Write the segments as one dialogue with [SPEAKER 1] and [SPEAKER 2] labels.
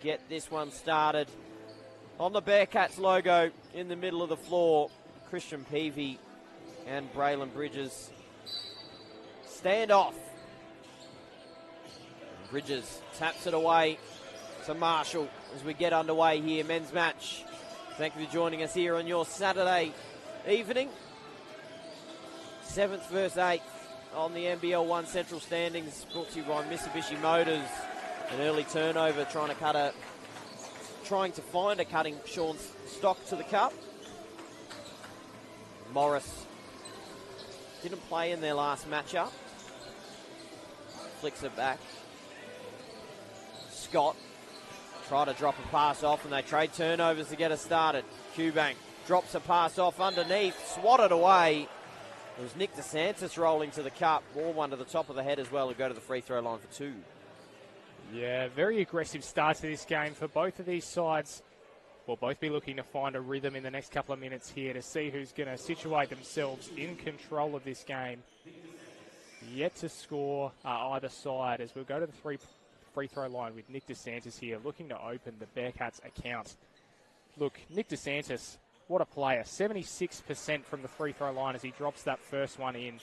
[SPEAKER 1] get this one started. On the Bearcats logo in the middle of the floor, Christian Peavy and Braelen Bridges stand off. Bridges taps it away to Marshall as we get underway here, men's match. Thank you for joining us here on your Saturday evening. 7th versus 8th on the NBL 1 Central standings, brought to you by Mitsubishi Motors. An early turnover trying to find a cutting Sean Stock to the cup. Morris didn't play in their last matchup. Flicks it back. Scott try to drop a pass off, and they trade turnovers to get us started. Qbank drops a pass off underneath, swatted away. It was Nick DeSantis rolling to the cup. Ball one to the top of the head as well, who go to the free throw line for 2.
[SPEAKER 2] Yeah, very aggressive start to this game for both of these sides. We'll both be looking to find a rhythm in the next couple of minutes here to see who's going to situate themselves in control of this game. Yet to score either side as we'll go to the free throw line with Nick DeSantis here, looking to open the Bearcats account. Look, Nick DeSantis, what a player. 76% from the free throw line as he drops that first one in.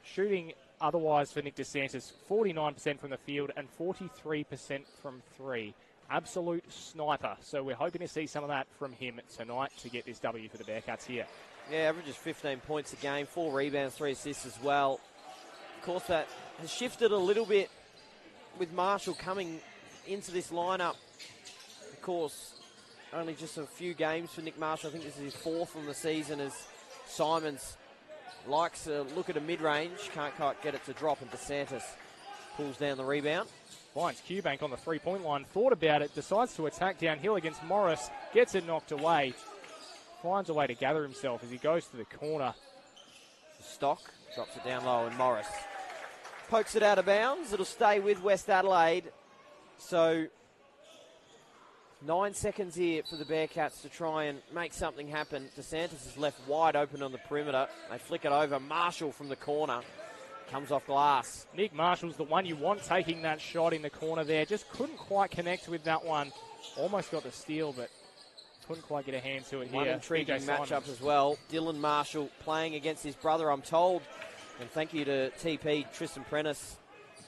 [SPEAKER 2] Shooting otherwise for Nick DeSantis, 49% from the field and 43% from 3. Absolute sniper. So we're hoping to see some of that from him tonight to get this W for the Bearcats here.
[SPEAKER 1] Yeah, averages 15 points a game, 4 rebounds, 3 assists as well. Of course, that has shifted a little bit with Marshall coming into this lineup. Of course, only just a few games for Nick Marshall. I think this is his 4th on the season as Simons likes to look at a mid-range. Can't quite get it to drop, and DeSantis pulls down the rebound.
[SPEAKER 2] Finds Qbank on the three-point line, thought about it, decides to attack downhill against Morris, gets it knocked away, finds a way to gather himself as he goes to the corner.
[SPEAKER 1] Stock drops it down low, and Morris pokes it out of bounds. It'll stay with West Adelaide. So 9 seconds here for the Bearcats to try and make something happen. DeSantis is left wide open on the perimeter. They flick it over. Marshall from the corner comes off glass.
[SPEAKER 2] Nick Marshall's the one you want taking that shot in the corner there. Just couldn't quite connect with that one. Almost got the steal, but couldn't quite get a hand to it here.
[SPEAKER 1] One intriguing matchup as well. Dylan Marshall playing against his brother, I'm told. And thank you to TP, Tristan Prentice.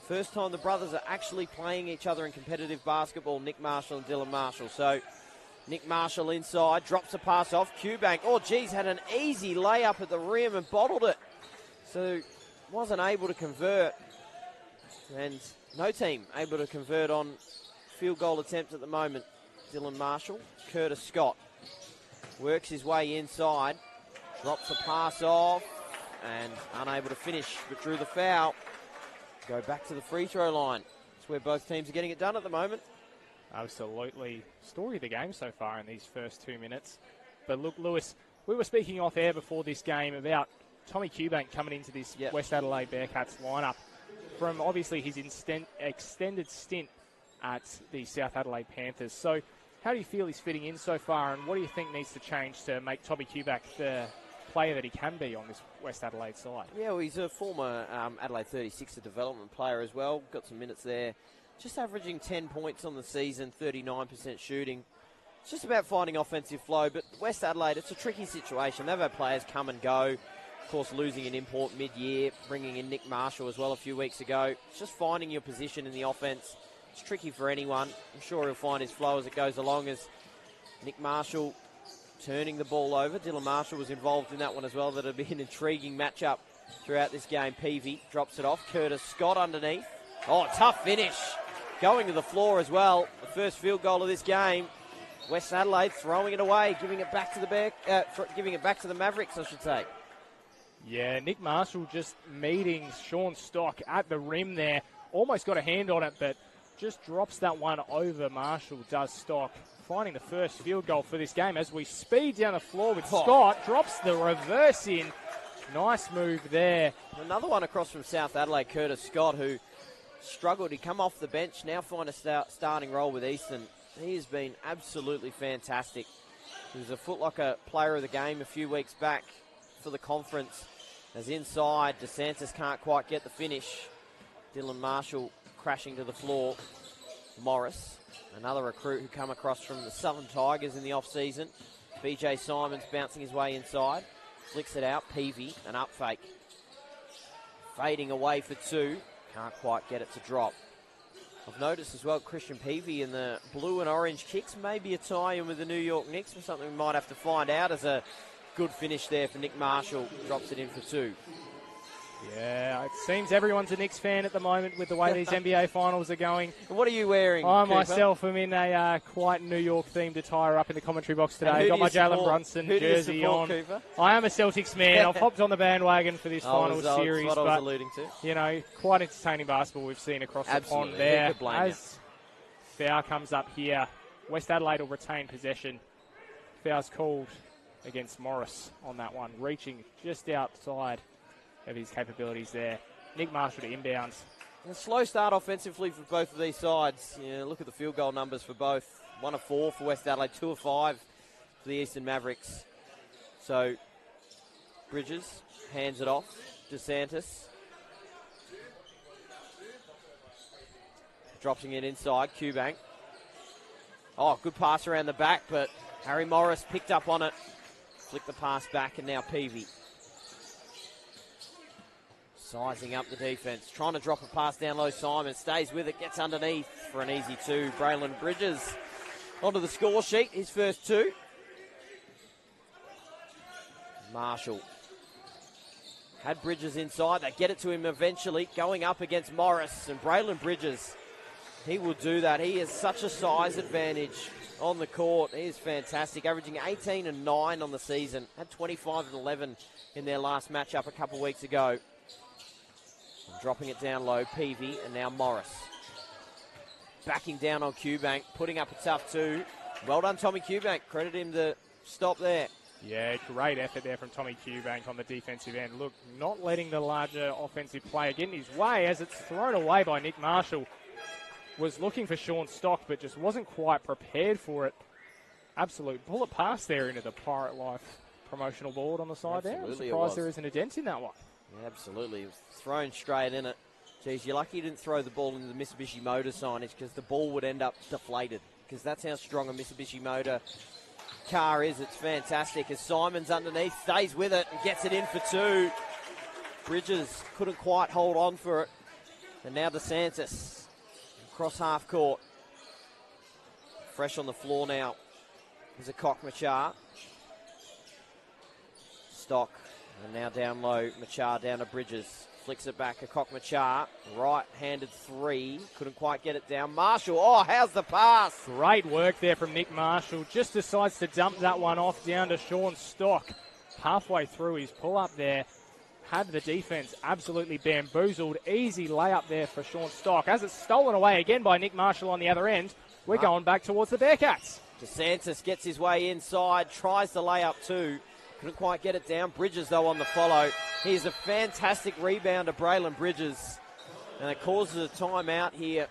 [SPEAKER 1] First time the brothers are actually playing each other in competitive basketball, Nick Marshall and Dylan Marshall. So Nick Marshall inside, drops a pass off. Qbank, oh geez, had an easy layup at the rim and bottled it. So wasn't able to convert. And no team able to convert on field goal attempt at the moment. Dylan Marshall, Curtis Scott works his way inside, drops a pass off and unable to finish, but drew the foul. Go back to the free throw line. It's where both teams are getting it done at the moment.
[SPEAKER 2] Absolutely. Story of the game so far in these first 2 minutes. But look, Lewis, we were speaking off air before this game about Tommy Qbank coming into this West Adelaide Bearcats lineup from obviously his extended stint at the South Adelaide Panthers. So how do you feel he's fitting in so far, and what do you think needs to change to make Tommy Qbank the player that he can be on this West Adelaide side?
[SPEAKER 1] Yeah, well, he's a former Adelaide 36er development player as well. Got some minutes there. Just averaging 10 points on the season, 39% shooting. It's just about finding offensive flow. But West Adelaide, it's a tricky situation. They've had players come and go. Of course, losing an import mid-year, bringing in Nick Marshall as well a few weeks ago. It's just finding your position in the offense. It's tricky for anyone. I'm sure he'll find his flow as it goes along, as Nick Marshall turning the ball over. Dylan Marshall was involved in that one as well. That'll be an intriguing matchup throughout this game. Peavy drops it off. Curtis Scott underneath. Oh, tough finish. Going to the floor as well. The first field goal of this game. West Adelaide throwing it away, giving it back to the Mavericks, I should say.
[SPEAKER 2] Yeah, Nick Marshall just meeting Sean Stock at the rim there. Almost got a hand on it, but just drops that one over. Marshall does Stock, finding the first field goal for this game as we speed down the floor with Scott. Drops the reverse in. Nice move there.
[SPEAKER 1] Another one across from South Adelaide, Curtis Scott, who struggled. He come off the bench, now find a starting role with Eastern. He has been absolutely fantastic. He was a Foot Locker player of the game a few weeks back for the conference. As inside, DeSantis can't quite get the finish. Dylan Marshall crashing to the floor. Morris, another recruit who come across from the Southern Tigers in the off-season. BJ Simons bouncing his way inside. Flicks it out. Peavy, an up fake. Fading away for two. Can't quite get it to drop. I've noticed as well Christian Peavy in the blue and orange kicks. Maybe a tie-in with the New York Knicks, or something we might have to find out. As a good finish there for Nick Marshall. Drops it in for two.
[SPEAKER 2] Yeah, it seems everyone's a Knicks fan at the moment with the way these NBA finals are going.
[SPEAKER 1] What are you wearing,
[SPEAKER 2] I
[SPEAKER 1] Cooper?
[SPEAKER 2] myself am in a quite New York-themed attire up in the commentary box today. Got my Jalen Brunson jersey
[SPEAKER 1] support,
[SPEAKER 2] on.
[SPEAKER 1] Cooper?
[SPEAKER 2] I am a Celtics man. I've hopped on the bandwagon for this final series.
[SPEAKER 1] That's what I was alluding to.
[SPEAKER 2] You know, quite entertaining basketball we've seen across the pond there. As foul comes up here, West Adelaide will retain possession. Foul's called against Morris on that one, reaching just outside of his capabilities there. Nick Marshall to inbounds.
[SPEAKER 1] A slow start offensively for both of these sides. Yeah, look at the field goal numbers for both. 1 of 4 for West Adelaide, 2 of 5 for the Eastern Mavericks. So, Bridges hands it off. DeSantis dropping it inside. Cubank. Oh, good pass around the back, but Harry Morris picked up on it. Flick the pass back, and now Peavy. Sizing up the defense, trying to drop a pass down low. Simon stays with it, gets underneath for an easy two. Braelen Bridges onto the score sheet, his first two. Marshall had Bridges inside. They get it to him eventually, going up against Morris. And Braelen Bridges, he will do that. He has such a size advantage on the court. He is fantastic, averaging 18 and 9 on the season. Had 25 and 11 in their last matchup a couple weeks ago. Dropping it down low, Peavy, and now Morris. Backing down on Cubank, putting up a tough two. Well done, Tommy Cubank. Credit him to stop there.
[SPEAKER 2] Yeah, great effort there from Tommy Cubank on the defensive end. Look, not letting the larger offensive player get in his way as it's thrown away by Nick Marshall. Was looking for Sean Stock, but just wasn't quite prepared for it. Absolute bullet pass there into the Pirate Life promotional board on the side.
[SPEAKER 1] Absolutely,
[SPEAKER 2] there. I'm surprised there isn't a dent in that one.
[SPEAKER 1] Yeah, absolutely. It was thrown straight in it. Geez, you're lucky you didn't throw the ball into the Mitsubishi Motor signage, because the ball would end up deflated, because that's how strong a Mitsubishi Motor car is. It's fantastic. As Simon's underneath, stays with it and gets it in for two. Bridges couldn't quite hold on for it. And now DeSantis across half court. Fresh on the floor now is a Machar. Stock. And now down low, Machar down to Bridges. Flicks it back, a Machar. Right-handed three. Couldn't quite get it down. Marshall, oh, how's the pass?
[SPEAKER 2] Great work there from Nick Marshall. Just decides to dump that one off down to Sean Stock. Halfway through his pull-up there. Had the defense absolutely bamboozled. Easy layup there for Sean Stock. As it's stolen away again by Nick Marshall on the other end, we're going back towards the Bearcats.
[SPEAKER 1] DeSantis gets his way inside, tries the layup too. Couldn't quite get it down. Bridges, though, on the follow. He's a fantastic rebounder, Braelen Bridges. And it causes a timeout here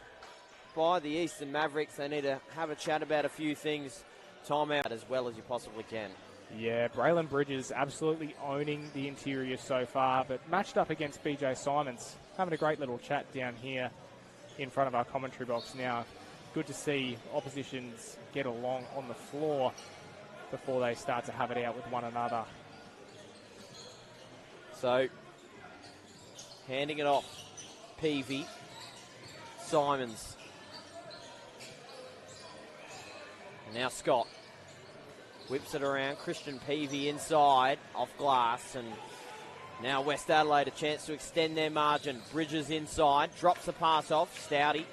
[SPEAKER 1] by the Eastern Mavericks. They need to have a chat about a few things. Timeout as well as you possibly can.
[SPEAKER 2] Yeah, Braelen Bridges absolutely owning the interior so far, but matched up against BJ Simons. Having a great little chat down here in front of our commentary box now. Good to see oppositions get along on the floor before they start to have it out with one another.
[SPEAKER 1] So, handing it off. Peavy. Simons. And now Scott. Whips it around. Christian Peavy inside. Off glass. And now West Adelaide a chance to extend their margin. Bridges inside. Drops the pass off. Stouty.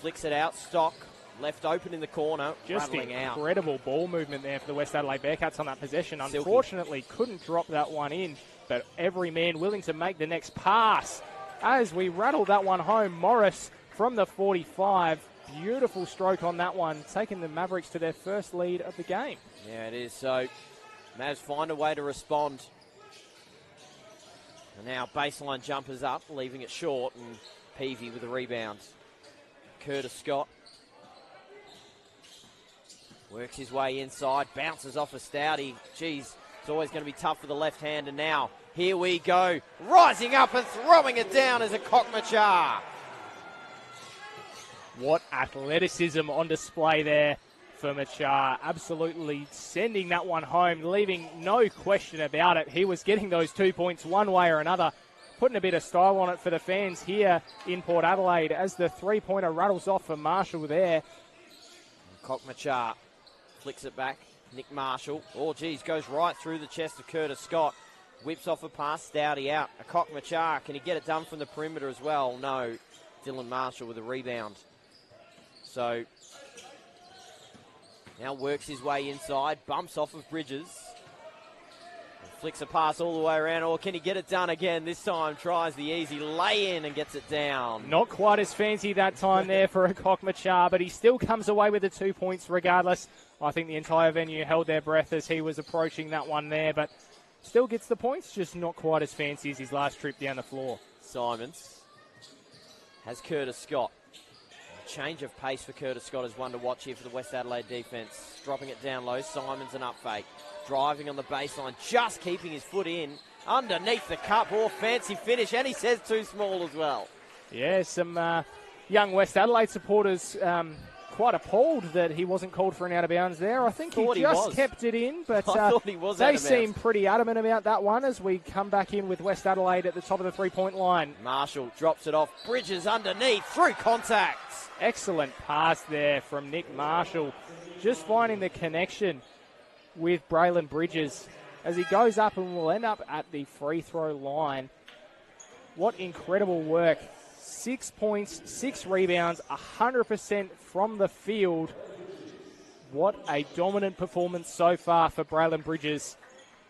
[SPEAKER 1] Flicks it out. Stock. Left open in the corner,
[SPEAKER 2] just
[SPEAKER 1] rattling out.
[SPEAKER 2] Incredible ball movement there for the West Adelaide Bearcats on that possession. Unfortunately, couldn't drop that one in, but every man willing to make the next pass. As we rattle that one home, Morris from the 45. Beautiful stroke on that one, taking the Mavericks to their first lead of the game.
[SPEAKER 1] Yeah, it is. So, Mavs find a way to respond. And now baseline jumpers up, leaving it short, and Peavy with the rebound. Curtis Scott. Works his way inside, bounces off a Stouty. Geez, it's always going to be tough for the left hand. And now, here we go. Rising up and throwing it down as a Machar.
[SPEAKER 2] What athleticism on display there for Machar. Absolutely sending that one home, leaving no question about it. He was getting those 2 points one way or another, putting a bit of style on it for the fans here in Port Adelaide as the three-pointer rattles off for Marshall there.
[SPEAKER 1] Cock Machar flicks it back. Nick Marshall, oh geez, goes right through the chest of Curtis Scott. Whips off a pass, Stouty out. A Cock Machar, can he get it done from the perimeter as well? No. Dylan Marshall with a rebound. So, now works his way inside, bumps off of Bridges. Flicks a pass all the way around, or can he get it done again? This time tries the easy lay-in and gets it down.
[SPEAKER 2] Not quite as fancy that time there for a Cock Machar, but he still comes away with the 2 points regardless. I think the entire venue held their breath as he was approaching that one there, but still gets the points, just not quite as fancy as his last trip down the floor.
[SPEAKER 1] Simons has Curtis Scott. A change of pace for Curtis Scott is one to watch here for the West Adelaide defence. Dropping it down low, Simons an up fake. Driving on the baseline, just keeping his foot in. Underneath the cup, or fancy finish, and he says too small as well.
[SPEAKER 2] Yeah, some young West Adelaide supporters quite appalled that he wasn't called for an out of bounds there. I think he just kept it in, but
[SPEAKER 1] I thought he was
[SPEAKER 2] they seem pretty adamant about that one as we come back in with West Adelaide at the top of the three-point line.
[SPEAKER 1] Marshall drops it off. Bridges underneath, through contact.
[SPEAKER 2] Excellent pass there from Nick Marshall. Just finding the connection with Braelen Bridges as he goes up and will end up at the free throw line. What incredible work. 6 points, 6 rebounds, 100% from the field. What a dominant performance so far for Braelen Bridges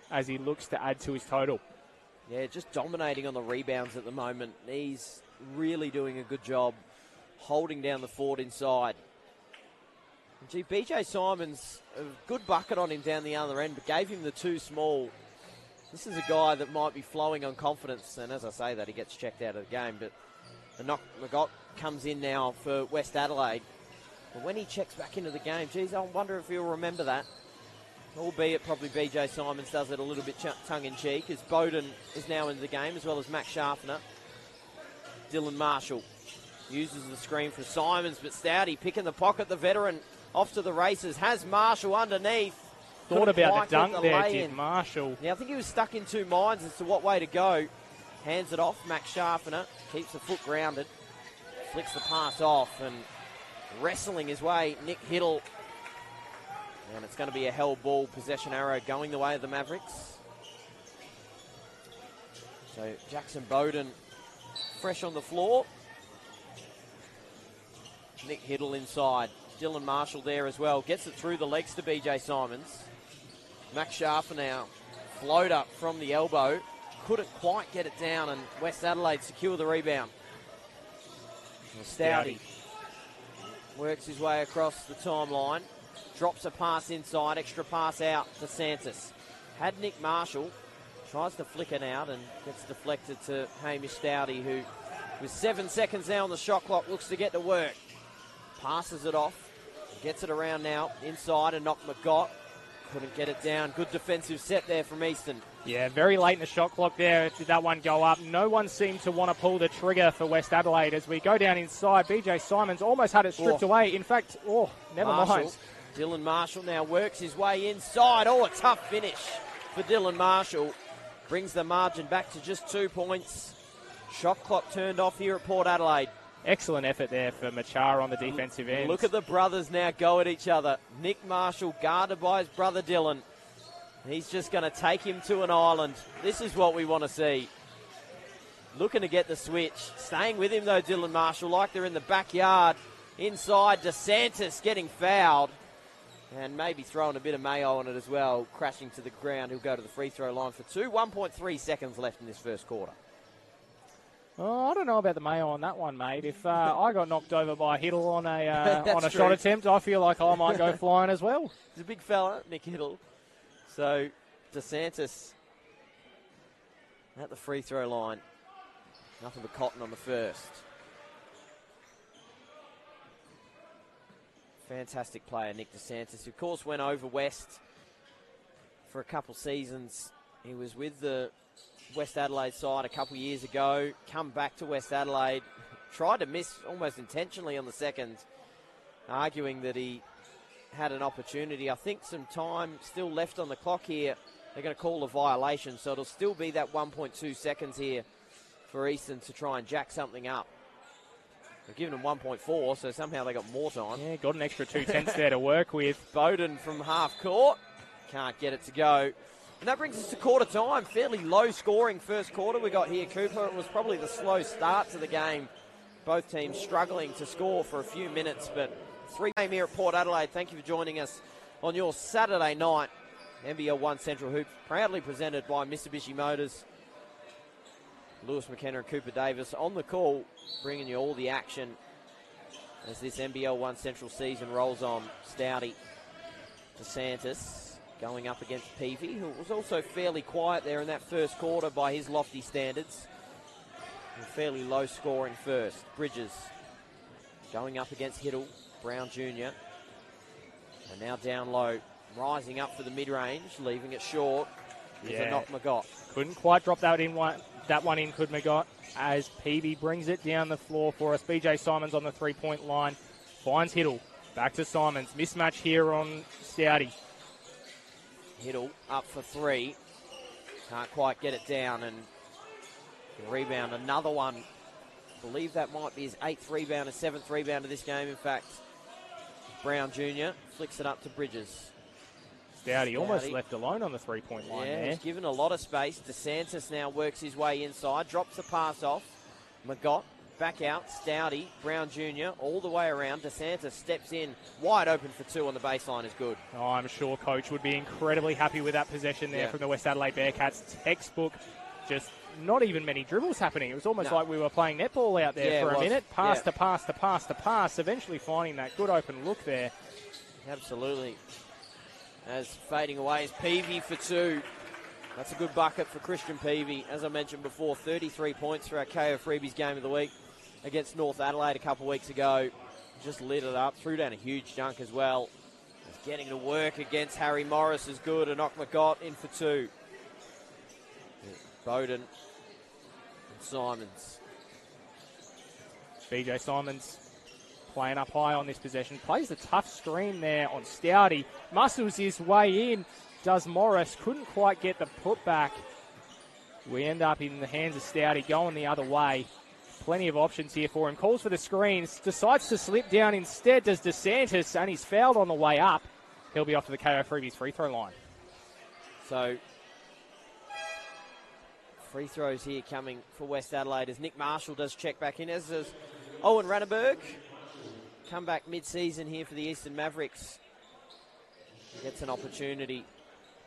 [SPEAKER 2] as he looks to add to his total.
[SPEAKER 1] Yeah, just dominating on the rebounds at the moment. He's really doing a good job holding down the fort inside. Gee, BJ Simons, a good bucket on him down the other end, but gave him the too small. This is a guy that might be flowing on confidence, and as I say that, he gets checked out of the game, but McGott comes in now for West Adelaide. But when he checks back into the game, geez, I wonder if he'll remember that. Albeit probably BJ Simons does it a little bit tongue-in-cheek, as Bowden is now in the game, as well as Max Sharfner. Dylan Marshall uses the screen for Simons, but Stouty picking the pocket, the veteran off to the races, has Marshall underneath.
[SPEAKER 2] Thought about the dunk there, did Marshall.
[SPEAKER 1] Yeah, I think he was stuck in two minds as to what way to go. Hands it off, Max Sharfner, keeps the foot grounded, flicks the pass off, and wrestling his way, Nick Hiddle. And it's going to be a held ball, possession arrow going the way of the Mavericks. So Jackson Bowden fresh on the floor. Nick Hiddle inside. Dylan Marshall there as well. Gets it through the legs to BJ Simons. Max Sharfner now. Floater from the elbow. Couldn't quite get it down, and West Adelaide secure the rebound. Stouty works his way across the timeline. Drops a pass inside. Extra pass out to Santos. Had Nick Marshall. Tries to flick it out and gets deflected to Hamish Stouty, who with 7 seconds now on the shot clock looks to get to work. Passes it off. Gets it around now. Inside and knocked McGott. Couldn't get it down. Good defensive set there from Easton.
[SPEAKER 2] Yeah, very late in the shot clock there. Did that one go up? No one seemed to want to pull the trigger for West Adelaide as we go down inside. BJ Simons almost had it stripped away. In fact, never mind.
[SPEAKER 1] Dylan Marshall now works his way inside. Oh, a tough finish for Dylan Marshall. Brings the margin back to just 2 points. Shot clock turned off here at Port Adelaide.
[SPEAKER 2] Excellent effort there for Machar on the defensive end.
[SPEAKER 1] Look at the brothers now go at each other. Nick Marshall guarded by his brother Dylan. He's just going to take him to an island. This is what we want to see. Looking to get the switch. Staying with him though, Dylan Marshall, like they're in the backyard. Inside, DeSantis getting fouled. And maybe throwing a bit of mayo on it as well. Crashing to the ground. He'll go to the free throw line for 2. 1.3 seconds left in this first quarter.
[SPEAKER 2] Oh, I don't know about the mayo on that one, mate. If I got knocked over by Hiddle on a shot attempt, I feel like I might go flying as well.
[SPEAKER 1] He's a big fella, Nick Hiddle. So, DeSantis at the free throw line. Nothing but cotton on the first. Fantastic player, Nick DeSantis, who of course went over west for a couple seasons. He was with the West Adelaide side a couple years ago, come back to West Adelaide, tried to miss almost intentionally on the second, arguing that he had an opportunity. I think some time still left on the clock here. They're going to call a violation, so it'll still be that 1.2 seconds here for Eastern to try and jack something up. They've given them 1.4, so somehow they got more time.
[SPEAKER 2] Yeah, got an extra 2/10 there to work with.
[SPEAKER 1] Bowden from half court. Can't get it to go. And that brings us to quarter time. Fairly low scoring first quarter we got here, Cooper. It was probably the slow start to the game. Both teams struggling to score for a few minutes, but 3-game here at Port Adelaide. Thank you for joining us on your Saturday night. NBL 1 Central Hoops, proudly presented by Mitsubishi Motors. Lewis McKenna and Cooper Davis on the call, bringing you all the action as this NBL 1 Central season rolls on. Stouty, DeSantis going up against Peavy, who was also fairly quiet there in that first quarter by his lofty standards. A fairly low scoring first. Bridges going up against Hiddle, Brown Jr. And now down low, rising up for the mid-range, leaving it short. Here's a knock Magott.
[SPEAKER 2] Couldn't quite drop that one in, could Magott, as Peavy brings it down the floor for us. BJ Simons on the three-point line, finds Hiddle, back to Simons. Mismatch here on Stouty.
[SPEAKER 1] Hiddle up for three. Can't quite get it down, and rebound, another one. I believe that might be his 8th rebound, his 7th rebound of this game, in fact. Brown Jr. flicks it up to Bridges.
[SPEAKER 2] Stouty almost left alone on the three-point line there.
[SPEAKER 1] He's given a lot of space. DeSantis now works his way inside, drops the pass off. Magott back out. Stouty, Brown Jr. all the way around. DeSantis steps in, wide open for two on the baseline is good.
[SPEAKER 2] Oh, I'm sure Coach would be incredibly happy with that possession there from the West Adelaide Bearcats. Textbook, just not even many dribbles happening. It was almost like we were playing netball out there for a minute. Pass to pass to pass to pass, eventually finding that good open look there.
[SPEAKER 1] Absolutely. As fading away is Peavy for two. That's a good bucket for Christian Peavy. As I mentioned before, 33 points for our KO Freebies game of the week against North Adelaide a couple of weeks ago. Just lit it up, threw down a huge dunk as well. He's getting to work against Harry Morris is good. Enoch Magott in for two. Bowden and Simons.
[SPEAKER 2] BJ Simons playing up high on this possession. Plays a tough screen there on Stouty. Muscles his way in. Does Morris. Couldn't quite get the putback. We end up in the hands of Stouty going the other way. Plenty of options here for him. Calls for the screens. Decides to slip down instead. Does DeSantis. And he's fouled on the way up. He'll be off to the KO Freebies free throw line.
[SPEAKER 1] So, free throws here coming for West Adelaide as Nick Marshall does check back in. As does Owen Ranneberg. Come back mid-season here for the Eastern Mavericks. Gets an opportunity.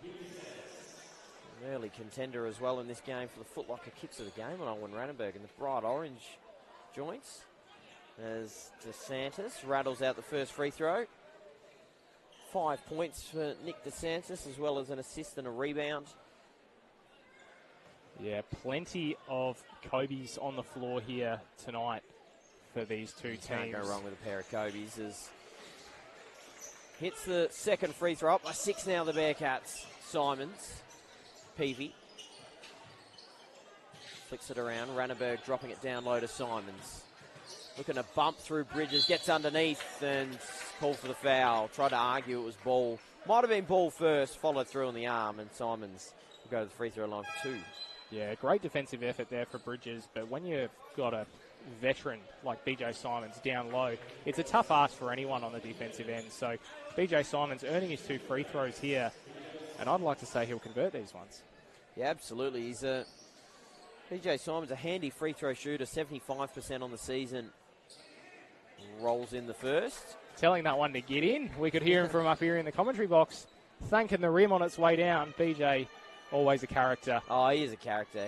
[SPEAKER 1] An early contender as well in this game for the Foot Locker Kicks of the game on Owen Ranneberg in the bright orange joints. As DeSantis rattles out the first free throw. 5 points for Nick DeSantis as well as an assist and a rebound.
[SPEAKER 2] Yeah, plenty of Kobe's on the floor here tonight for these two teams.
[SPEAKER 1] Can't go wrong with a pair of Kobe's. As hits the second free throw up by 6 now, the Bearcats. Simons, Peavy. Flicks it around. Ranneberg dropping it down low to Simons. Looking to bump through Bridges. Gets underneath and called for the foul. Tried to argue it was ball. Might have been ball first. Followed through on the arm. And Simons will go to the free throw line for two.
[SPEAKER 2] Yeah, great defensive effort there for Bridges. But when you've got a veteran like BJ Simons down low, it's a tough ask for anyone on the defensive end. So BJ Simons earning his 2 free throws here, and I'd like to say he'll convert these ones.
[SPEAKER 1] Yeah, absolutely. He's BJ Simons, a handy free throw shooter, 75% on the season. Rolls in the first.
[SPEAKER 2] Telling that one to get in. We could hear him from up here in the commentary box, thanking the rim on its way down. BJ, always a character.
[SPEAKER 1] Oh, he is a character.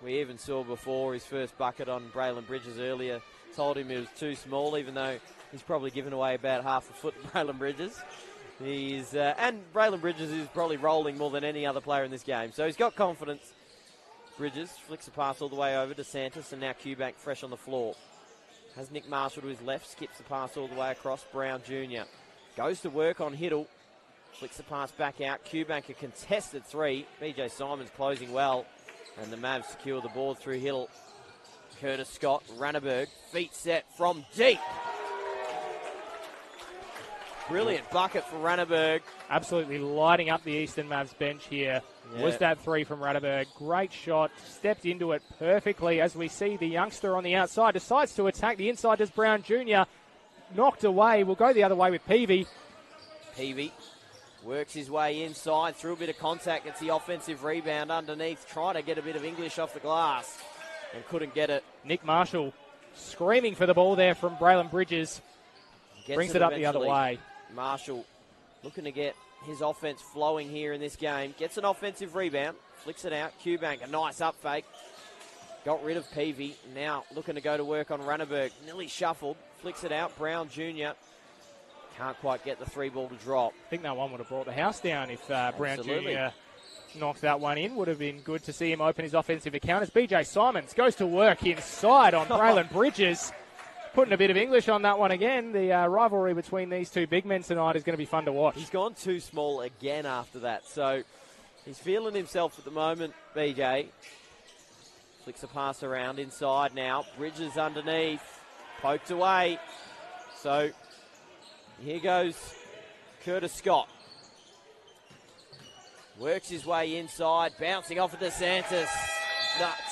[SPEAKER 1] We even saw before his first bucket on Braelen Bridges earlier. Told him he was too small, even though he's probably given away about half a foot to Braelen Bridges. And Braelen Bridges is probably rolling more than any other player in this game. So he's got confidence. Bridges flicks the pass all the way over to Santos, and now Cubank fresh on the floor. Has Nick Marshall to his left, skips the pass all the way across. Brown Jr. goes to work on Hiddle. Flicks the pass back out. Cubank a contested three. BJ Simons closing well. And the Mavs secure the board through Hiddle. Curtis Scott, Ranneberg, feet set from deep. Brilliant bucket for Ranneberg.
[SPEAKER 2] Absolutely lighting up the Eastern Mavs bench here. Yeah. Was that three from Ranneberg. Great shot. Stepped into it perfectly as we see the youngster on the outside. Decides to attack the inside. Does Brown Jr. Knocked away. We'll go the other way with Peavy.
[SPEAKER 1] Peavy works his way inside through a bit of contact. Gets the offensive rebound underneath. Trying to get a bit of English off the glass. And couldn't get it.
[SPEAKER 2] Nick Marshall screaming for the ball there from Braelen Bridges. Brings it up the other way.
[SPEAKER 1] Marshall looking to get his offense flowing here in this game. Gets an offensive rebound. Flicks it out. Q-Bank, a nice up fake. Got rid of Peavy. Now looking to go to work on Ranneberg. Nearly shuffled. Flicks it out. Brown Jr. Can't quite get the three ball to drop.
[SPEAKER 2] I think that one would have brought the house down if Brown Jr. knocked that one in. Would have been good to see him open his offensive account as BJ Simons goes to work inside on Braelen Bridges. Putting a bit of English on that one again. The rivalry between these two big men tonight is going to be fun to watch.
[SPEAKER 1] He's gone too small again after that. So he's feeling himself at the moment, BJ. Flicks a pass around inside now. Bridges underneath. Poked away. So here goes Curtis Scott. Works his way inside. Bouncing off of DeSantis.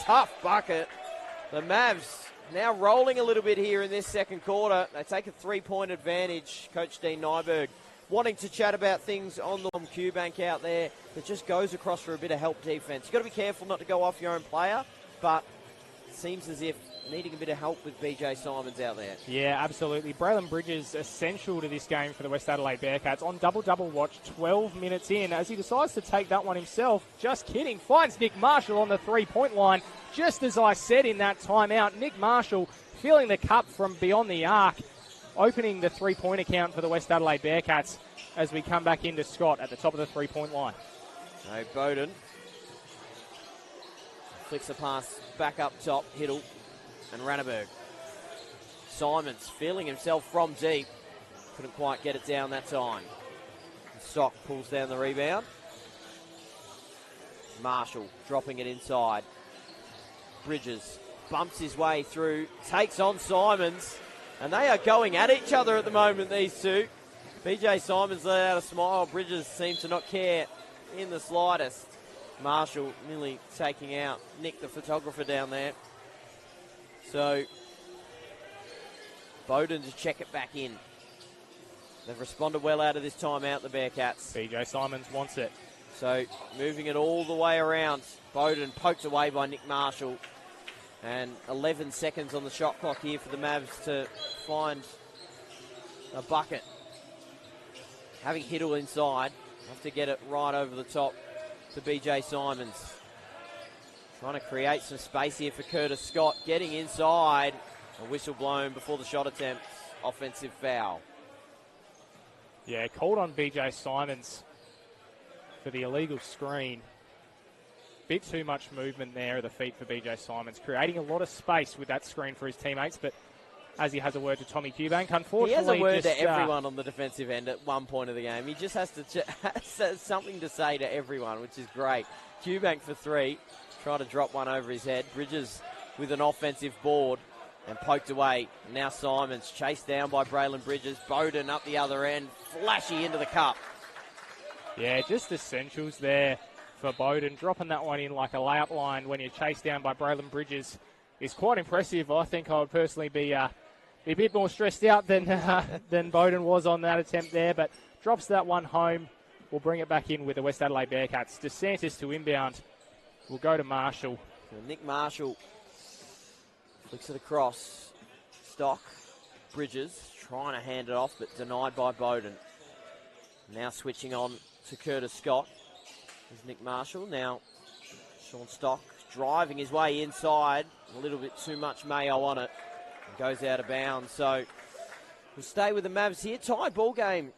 [SPEAKER 1] Tough bucket. The Mavs now rolling a little bit here in this second quarter. They take a 3-point advantage. Coach Dean Nyberg wanting to chat about things on the Q-Bank out there that just goes across for a bit of help defense. You've got to be careful not to go off your own player, but it seems as if needing a bit of help with BJ Simons out there.
[SPEAKER 2] Yeah, absolutely. Braelen Bridges essential to this game for the West Adelaide Bearcats. On double-double watch, 12 minutes in, as he decides to take that one himself. Just kidding. Finds Nick Marshall on the three-point line. Just as I said in that timeout, Nick Marshall filling the cup from beyond the arc, opening the three-point account for the West Adelaide Bearcats as we come back into Scott at the top of the three-point line.
[SPEAKER 1] So Bowden flicks a pass back up top, Hiddle and Ranneberg. Simons feeling himself from deep. Couldn't quite get it down that time. Stock pulls down the rebound. Marshall dropping it inside. Bridges bumps his way through, takes on Simons, and they are going at each other at the moment, these two. BJ Simons let out a smile. Bridges seemed to not care in the slightest. Marshall nearly taking out Nick, the photographer, down there. So Bowden to check it back in. They've responded well out of this timeout, the Bearcats.
[SPEAKER 2] BJ Simons wants it.
[SPEAKER 1] So moving it all the way around. Bowden poked away by Nick Marshall. And 11 seconds on the shot clock here for the Mavs to find a bucket. Having Hiddle inside. Have to get it right over the top to BJ Simons. Trying to create some space here for Curtis Scott. Getting inside. A whistle blown before the shot attempt. Offensive foul.
[SPEAKER 2] Yeah, called on BJ Simons for the illegal screen. Bit too much movement there at the feet for BJ Simons, creating a lot of space with that screen for his teammates, but as he has a word to Tommy Q-Bank, unfortunately...
[SPEAKER 1] He has a word to everyone on the defensive end at one point of the game. He just has something to say to everyone, which is great. Q-Bank for three, trying to drop one over his head. Bridges with an offensive board and poked away. Now Simons chased down by Braelen Bridges. Bowden up the other end, flashy into the cup.
[SPEAKER 2] Yeah, just essentials there for Bowden. Dropping that one in like a layup line when you're chased down by Braelen Bridges is quite impressive. I think I would personally be a bit more stressed out than Bowden was on that attempt there, but drops that one home. We'll bring it back in with the West Adelaide Bearcats. DeSantis to inbound. We'll go to Marshall.
[SPEAKER 1] So Nick Marshall flicks it across. Stock. Bridges trying to hand it off, but denied by Bowden. Now switching on to Curtis Scott. There's Nick Marshall. Now Sean Stock driving his way inside. A little bit too much mayo on it. Goes out of bounds. So we'll stay with the Mavs here. Tied ball game.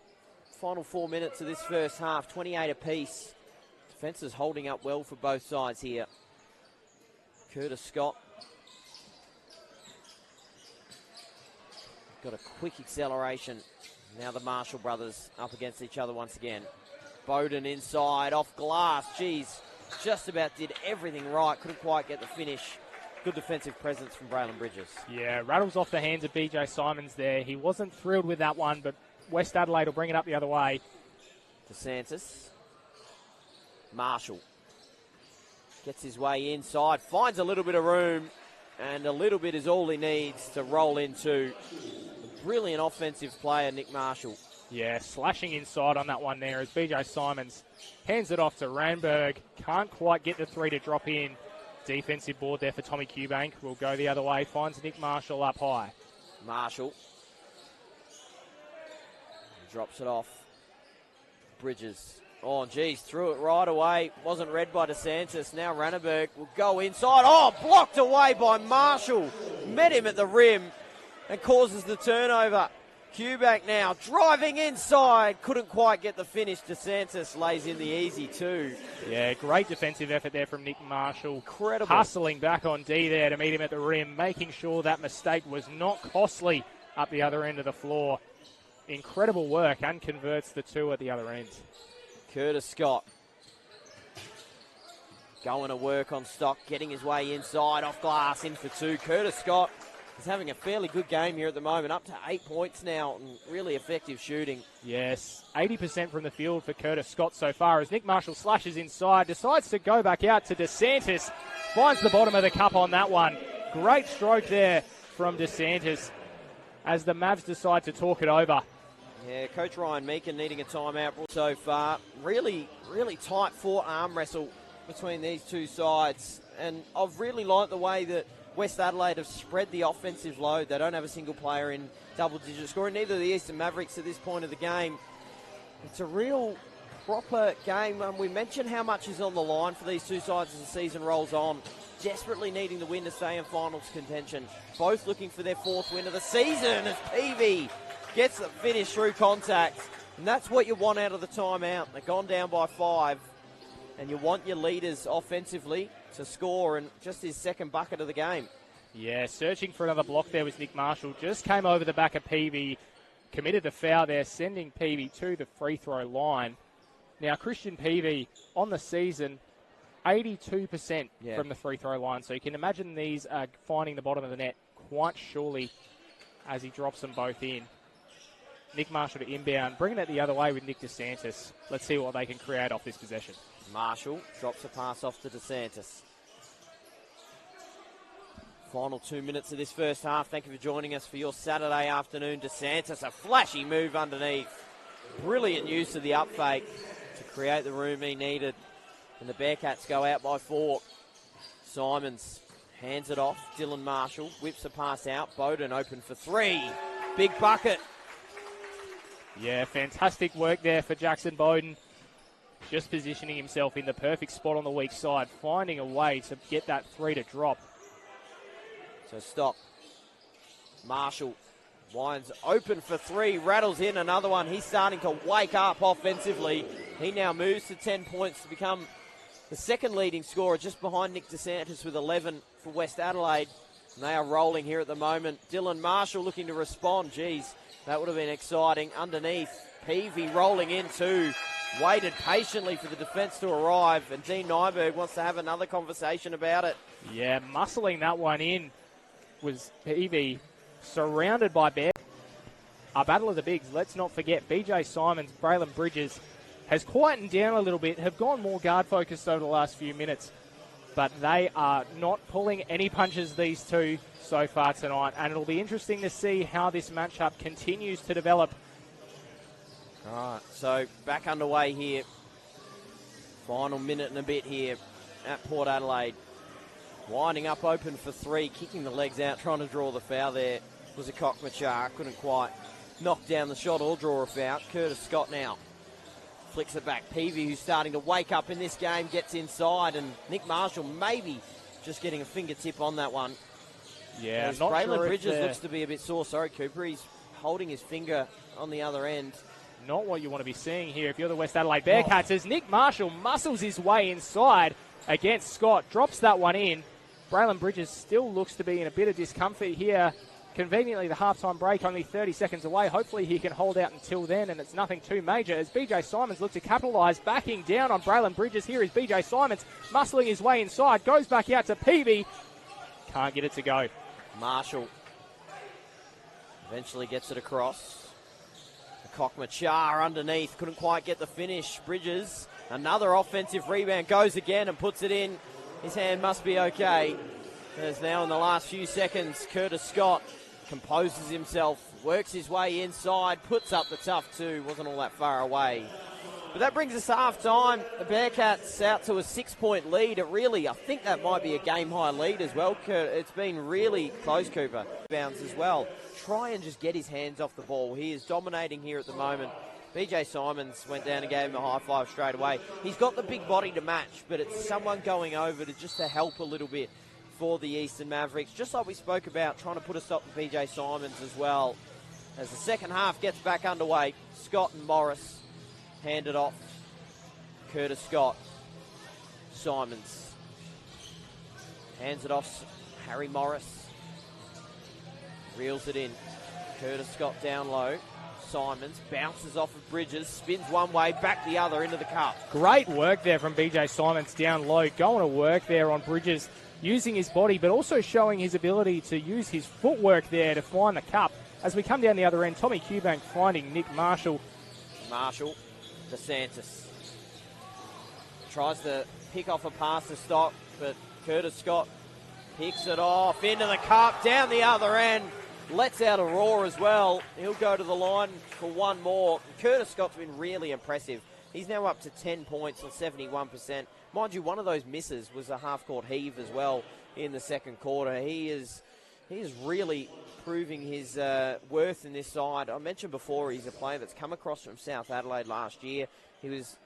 [SPEAKER 1] Final 4 minutes of this first half. 28 apiece. Defence is holding up well for both sides here. Curtis Scott. Got a quick acceleration. Now the Marshall brothers up against each other once again. Bowden inside, off glass. Jeez, just about did everything right. Couldn't quite get the finish good defensive presence from Braelen Bridges.
[SPEAKER 2] Yeah, rattles off the hands of BJ Simons there. He wasn't thrilled with that one, but West Adelaide will bring it up the other way.
[SPEAKER 1] DeSantis. Marshall. Gets his way inside, finds a little bit of room, and a little bit is all he needs to roll into a brilliant offensive player, Nick Marshall.
[SPEAKER 2] Yeah, slashing inside on that one there as BJ Simons hands it off to Ranberg. Can't quite get the three to drop in. Defensive board there for Tommy Cubank. Will go the other way. Finds Nick Marshall up high.
[SPEAKER 1] Marshall. Drops it off. Bridges. Oh, geez, threw it right away. Wasn't read by DeSantis. Now Ranberg will go inside. Oh, blocked away by Marshall. Met him at the rim and causes the turnover. Cubank now driving inside. Couldn't quite get the finish. DeSantis lays in the easy two.
[SPEAKER 2] Yeah, great defensive effort there from Nick Marshall.
[SPEAKER 1] Incredible.
[SPEAKER 2] Hustling back on D there to meet him at the rim, making sure that mistake was not costly up the other end of the floor. Incredible work, and converts the two at the other end.
[SPEAKER 1] Curtis Scott going to work on Stock, getting his way inside, off glass, in for two. Curtis Scott is having a fairly good game here at the moment, up to 8 points now, and really effective shooting.
[SPEAKER 2] Yes, 80% from the field for Curtis Scott so far as Nick Marshall slashes inside, decides to go back out to DeSantis, finds the bottom of the cup on that one. Great stroke there from DeSantis as the Mavs decide to talk it over.
[SPEAKER 1] Yeah, Coach Ryan Meakin needing a timeout so far. Really, really tight arm wrestle between these two sides. And I've really liked the way that West Adelaide have spread the offensive load. They don't have a single player in double-digit scoring, neither the Eastern Mavericks at this point of the game. It's a real proper game. We mentioned how much is on the line for these two sides as the season rolls on. Desperately needing the win to stay in finals contention. Both looking for their fourth win of the season as Peavy gets the finish through contact. And that's what you want out of the timeout. They've gone down by 5. And you want your leaders offensively to score, and just his second bucket of the game.
[SPEAKER 2] Yeah, searching for another block there was Nick Marshall. Just came over the back of Peavy, committed the foul there, sending Peavy to the free throw line. Now, Christian Peavy on the season, 82% from the free throw line. So you can imagine these are finding the bottom of the net quite surely as he drops them both in. Nick Marshall to inbound, bringing it the other way with Nick DeSantis. Let's see what they can create off this possession.
[SPEAKER 1] Marshall drops a pass off to DeSantis. Final 2 minutes of this first half. Thank you for joining us for your Saturday afternoon. DeSantis, a flashy move underneath. Brilliant use of the up fake to create the room he needed. And the Bearcats go out by 4. Simons hands it off. Dylan Marshall whips a pass out. Bowden open for 3. Big bucket.
[SPEAKER 2] Yeah, fantastic work there for Jackson Bowden. Just positioning himself in the perfect spot on the weak side, finding a way to get that 3 to drop.
[SPEAKER 1] So stop. Marshall winds open for 3, rattles in another one. He's starting to wake up offensively. He now moves to 10 points to become the second leading scorer, just behind Nick DeSantis with 11 for West Adelaide. And they are rolling here at the moment. Dylan Marshall looking to respond. Geez, that would have been exciting. Underneath, Peavy rolling in too. Waited patiently for the defence to arrive, and Dean Nyberg wants to have another conversation about it.
[SPEAKER 2] Yeah, muscling that one in was Peavy, surrounded by Bear. Our battle of the bigs, let's not forget, BJ Simons, Braelen Bridges, has quietened down a little bit, have gone more guard-focused over the last few minutes, but they are not pulling any punches, these two, so far tonight, and it'll be interesting to see how this matchup continues to develop.
[SPEAKER 1] All right, so back underway here. Final minute and a bit here at Port Adelaide. Winding up open for 3, kicking the legs out, trying to draw the foul there. Was a Cockmachar, couldn't quite knock down the shot or draw a foul. Curtis Scott now flicks it back. Peavy, who's starting to wake up in this game, gets inside, and Nick Marshall maybe just getting a fingertip on that one.
[SPEAKER 2] Yeah,
[SPEAKER 1] not Braelen Bridges looks to be a bit sore. Sorry, Cooper. He's holding his finger on the other end.
[SPEAKER 2] Not what you want to be seeing here if you're the West Adelaide Bearcats, as Nick Marshall muscles his way inside against Scott, drops that one in. Braelen Bridges still looks to be in a bit of discomfort here. Conveniently, the halftime break only 30 seconds away. Hopefully he can hold out until then, and it's nothing too major as BJ Simons look to capitalise, backing down on Braelen Bridges. Here is BJ Simons muscling his way inside, goes back out to Peavy. Can't get it to go.
[SPEAKER 1] Marshall eventually gets it across. Cockmachar underneath, couldn't quite get the finish. Bridges, another offensive rebound, goes again and puts it in. His hand must be okay. As now in the last few seconds, Curtis Scott composes himself, works his way inside, puts up the tough two, wasn't all that far away. But that brings us to half-time. The Bearcats out to a 6-point lead. I think that might be a game-high lead as well. It's been really close, Cooper. Bounds as well. Try and just get his hands off the ball. He is dominating here at the moment. BJ Simons went down and gave him a high five straight away. He's got the big body to match, but it's someone going over to help a little bit for the Eastern Mavericks. Just like we spoke about, trying to put a stop to BJ Simons as well. As the second half gets back underway, Scott and Morris hand it off. Curtis Scott. Simons. Hands it off. Harry Morris. Reels it in. Curtis Scott down low. Simons bounces off of Bridges. Spins one way, back the other into the cup.
[SPEAKER 2] Great work there from BJ Simons down low. Going to work there on Bridges, using his body, but also showing his ability to use his footwork there to find the cup. As we come down the other end, Tommy Cubank finding Nick Marshall.
[SPEAKER 1] Marshall. DeSantis tries to pick off a pass to Stock, but Curtis Scott picks it off into the cup, down the other end, lets out a roar as well. He'll go to the line for one more. Curtis Scott's been really impressive. He's now up to 10 points on 71%. Mind you, one of those misses was a half-court heave as well in the second quarter. He is really proving his worth in this side. I mentioned before he's a player that's come across from South Adelaide last year. He was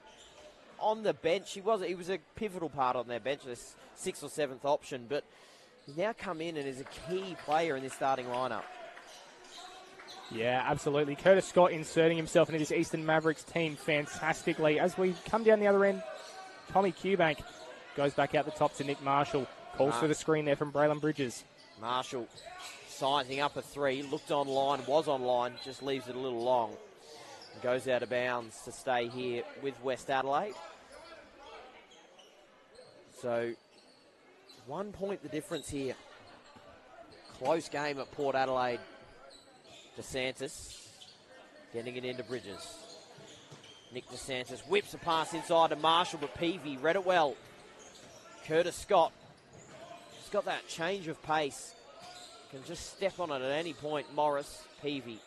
[SPEAKER 1] on the bench. He was a pivotal part on their bench, this 6th or 7th option, but he's now come in and is a key player in this starting lineup.
[SPEAKER 2] Yeah, absolutely. Curtis Scott inserting himself into this Eastern Mavericks team fantastically. As we come down the other end, Tommy Cubank goes back out the top to Nick Marshall. Calls for the screen there from Braelen Bridges.
[SPEAKER 1] Marshall sizing up a three, looked online, was online, just leaves it a little long. Goes out of bounds to stay here with West Adelaide. So, 1 point the difference here. Close game at Port Adelaide. DeSantis getting it into Bridges. Nick DeSantis whips a pass inside to Marshall, but Peavy read it well. Curtis Scott. He's got that change of pace. Can just step on it at any point. Morris, Peavy.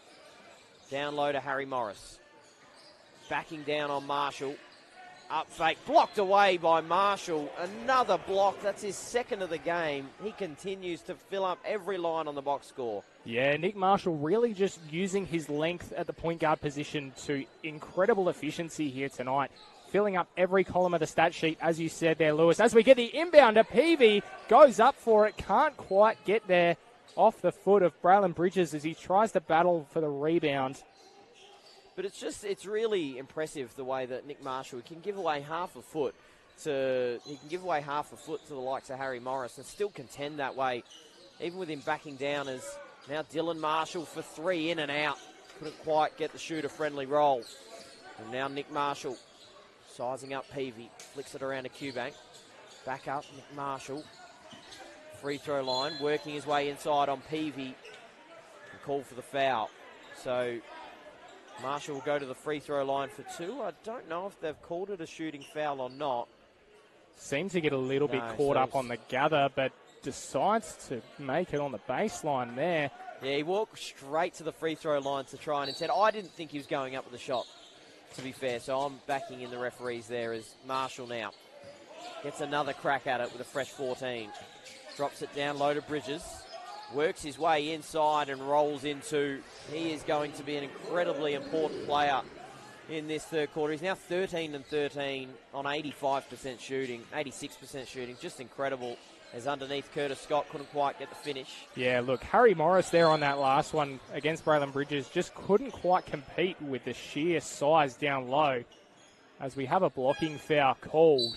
[SPEAKER 1] Down low to Harry Morris. Backing down on Marshall. Up fake. Blocked away by Marshall. Another block. That's his second of the game. He continues to fill up every line on the box score.
[SPEAKER 2] Yeah, Nick Marshall really just using his length at the point guard position to incredible efficiency here tonight. Filling up every column of the stat sheet, as you said there, Lewis. As we get the inbounder, Peavy goes up for it. Can't quite get there off the foot of Braelen Bridges as he tries to battle for the rebound.
[SPEAKER 1] But it's really impressive the way that Nick Marshall can give away half a foot to the likes of Harry Morris and still contend that way, even with him backing down. As now Dylan Marshall for three, in and out. Couldn't quite get the shooter-friendly roll. And now Nick Marshall sizing up Peavy, flicks it around to Cubank. Back up, Nick Marshall. Free throw line, working his way inside on Peavy. And called for the foul. So Marshall will go to the free throw line for two. I don't know if they've called it a shooting foul or not.
[SPEAKER 2] Seems to get a little bit caught up on the gather, but decides to make it on the baseline there.
[SPEAKER 1] Yeah, he walked straight to the free throw line to try and instead. I didn't think he was going up with the shot, to be fair, so I'm backing in the referees there as Marshall now gets another crack at it with a fresh 14. Drops it down low to Bridges. Works his way inside and rolls into. He is going to be an incredibly important player in this third quarter. He's now 13 and 13 on 85% shooting, 86% shooting. Just incredible. As underneath Curtis Scott couldn't quite get the finish. Yeah,
[SPEAKER 2] look, Harry Morris there on that last one against Braelen Bridges just couldn't quite compete with the sheer size down low. As we have a blocking foul called,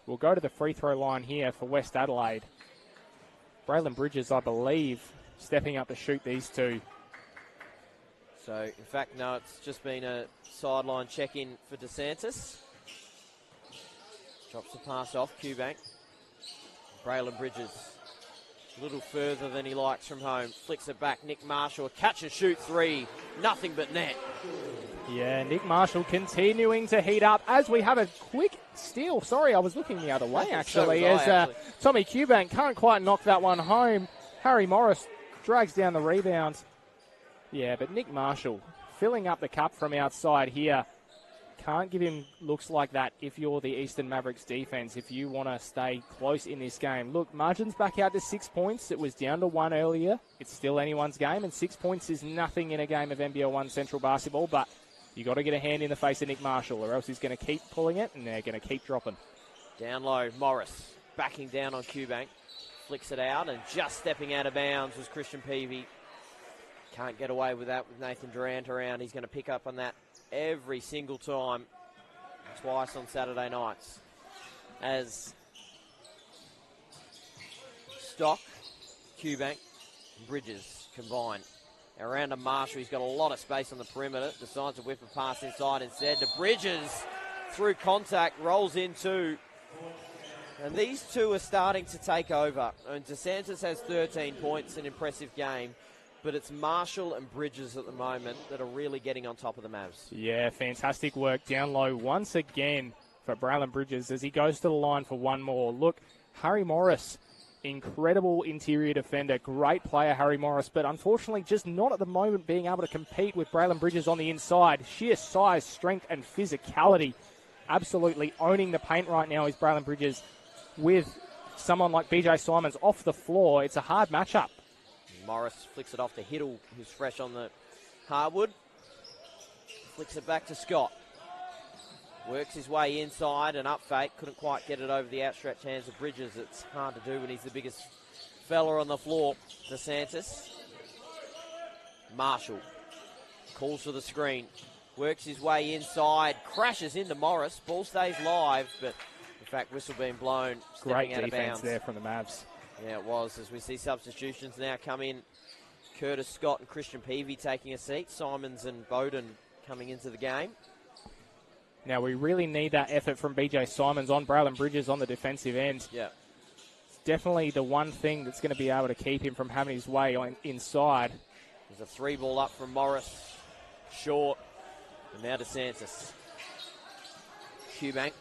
[SPEAKER 2] we'll go to the free throw line here for West Adelaide. Braelen Bridges, I believe, stepping up to shoot these two.
[SPEAKER 1] So, in fact, no, it's just been a sideline check-in for DeSantis. Drops the pass off, Cubank. Braelen Bridges A little further than he likes from home. Flicks it back. Nick Marshall, a catch and shoot three. Nothing but net.
[SPEAKER 2] Yeah, Nick Marshall continuing to heat up as we have a quick steal. Sorry, I was looking the other way, actually. Tommy Cubank can't quite knock that one home. Harry Morris drags down the rebound. Yeah, but Nick Marshall filling up the cup from outside here. Can't give him looks like that if you're the Eastern Mavericks defense, if you want to stay close in this game. Look, margin's back out to 6 points. It was down to 1 earlier. It's still anyone's game, and 6 points is nothing in a game of NBL 1 Central basketball, but you got to get a hand in the face of Nick Marshall, or else he's going to keep pulling it, and they're going to keep dropping. Down low, Morris backing down on Cubank. Flicks it out, and just stepping out of bounds was Christian Peavy. Can't get away with that with Nathan Durant around. He's going to pick up on that every single time, twice on Saturday nights. As Stock, Cubank, and Bridges combine. Around to Marshall, he's got a lot of space on the perimeter. Decides to whip a pass inside instead to Bridges. Through contact, rolls into. And these two are starting to take over. And DeSantis has 13 points, an impressive game. But it's Marshall and Bridges at the moment that are really getting on top of the Mavs. Yeah, fantastic work down low once again for Braelen Bridges as he goes to the line for one more. Look, Harry Morris, incredible interior defender, great player Harry Morris, but unfortunately just not at the moment being able to compete with Braelen Bridges on the inside. Sheer size, strength and physicality. Absolutely owning the paint right now is Braelen Bridges with someone like BJ Simons off the floor. It's a hard matchup. Morris flicks it off to Hiddle, who's fresh on the hardwood. Flicks it back to Scott. Works his way inside and up fake. Couldn't quite get it over the outstretched hands of Bridges. It's hard to do when he's the biggest fella on the floor. DeSantis. Marshall calls for the screen. Works his way inside. Crashes into Morris. Ball stays live, but in fact, whistle being blown. Great defense there from the Mavs.
[SPEAKER 1] Yeah, it was, as we see substitutions now come in. Curtis Scott and Christian Peavy taking a seat. Simons and Bowden coming into the game.
[SPEAKER 2] Now, we really need that effort from BJ Simons on Braelen Bridges on the defensive end.
[SPEAKER 1] Yeah.
[SPEAKER 2] It's definitely the one thing that's going to be able to keep him from having his way inside.
[SPEAKER 1] There's a 3-ball up from Morris. Short. And now DeSantis. Cubank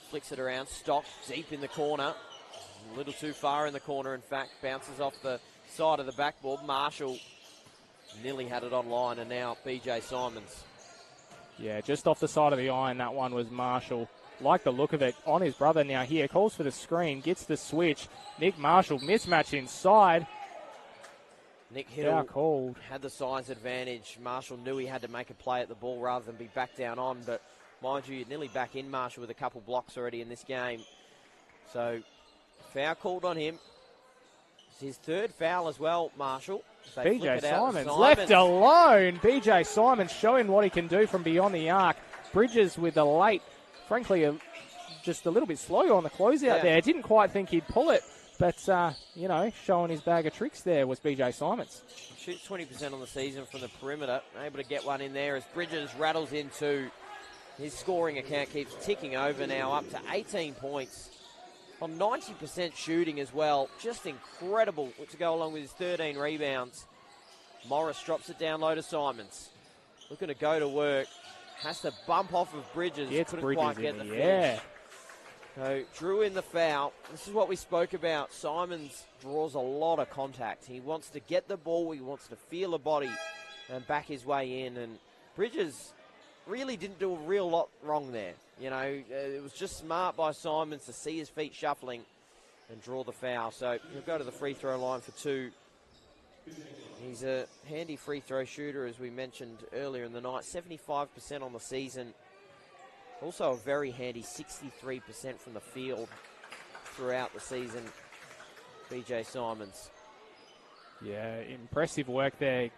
[SPEAKER 1] flicks it around. Stock deep in the corner. A little too far in the corner, in fact. Bounces off the side of the backboard. Marshall nearly had it online, and now BJ Simons.
[SPEAKER 2] Yeah, just off the side of the iron, that one was Marshall. Like the look of it on his brother now here. Calls for the screen, gets the switch. Nick Marshall, mismatch inside.
[SPEAKER 1] Nick Hiddle had the size advantage. Marshall knew he had to make a play at the ball rather than be back down on, but mind you, you're nearly back in Marshall with a couple blocks already in this game. So, foul called on him. It's his third foul as well, Marshall.
[SPEAKER 2] BJ Simons left alone. BJ Simons showing what he can do from beyond the arc. Bridges with the late, frankly, just a little bit slow on the closeout there. Didn't quite think he'd pull it, but, showing his bag of tricks there was BJ Simons.
[SPEAKER 1] Shoots 20% on the season from the perimeter. Able to get one in there as Bridges rattles into his scoring account. Keeps ticking over now, up to 18 points. On 90% shooting as well. Just incredible to go along with his 13 rebounds. Morris drops it down low to Simons. Looking to go to work. Has to bump off of Bridges. Couldn't quite get the finish. So drew in the foul. This is what we spoke about. Simons draws a lot of contact. He wants to get the ball. He wants to feel a body and back his way in. And Bridges really didn't do a real lot wrong there. It was just smart by Simons to see his feet shuffling and draw the foul. So he'll go to the free throw line for two. He's a handy free throw shooter, as we mentioned earlier in the night. 75% on the season. Also a very handy 63% from the field throughout the season. BJ Simons.
[SPEAKER 2] Yeah, impressive work there.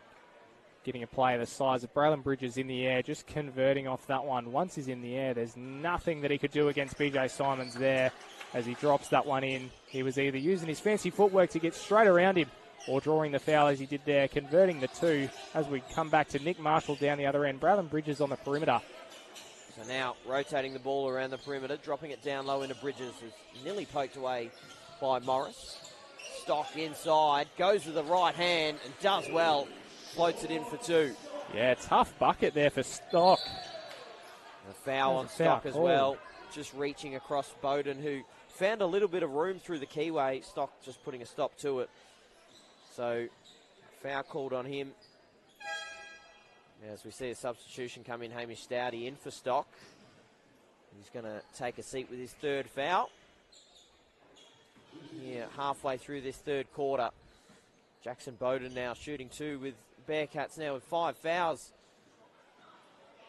[SPEAKER 2] Getting a player the size of Braelen Bridges in the air, just converting off that one. Once he's in the air, there's nothing that he could do against BJ Simons there as he drops that one in. He was either using his fancy footwork to get straight around him or drawing the foul as he did there, converting the two. As we come back to Nick Marshall down the other end, Braelen Bridges on the perimeter.
[SPEAKER 1] So now rotating the ball around the perimeter, dropping it down low into Bridges, who's nearly poked away by Morris. Stock inside, goes with the right hand and does well. Floats it in for 2.
[SPEAKER 2] Yeah, tough bucket there for Stock.
[SPEAKER 1] A foul on Stock as well. Just reaching across Bowden, who found a little bit of room through the keyway. Stock just putting a stop to it. So, foul called on him. As we see a substitution come in, Hamish Stoudy in for Stock. He's going to take a seat with his 3rd foul. Yeah, halfway through this 3rd quarter. Jackson Bowden now shooting 2 with Bearcats now with 5 fouls.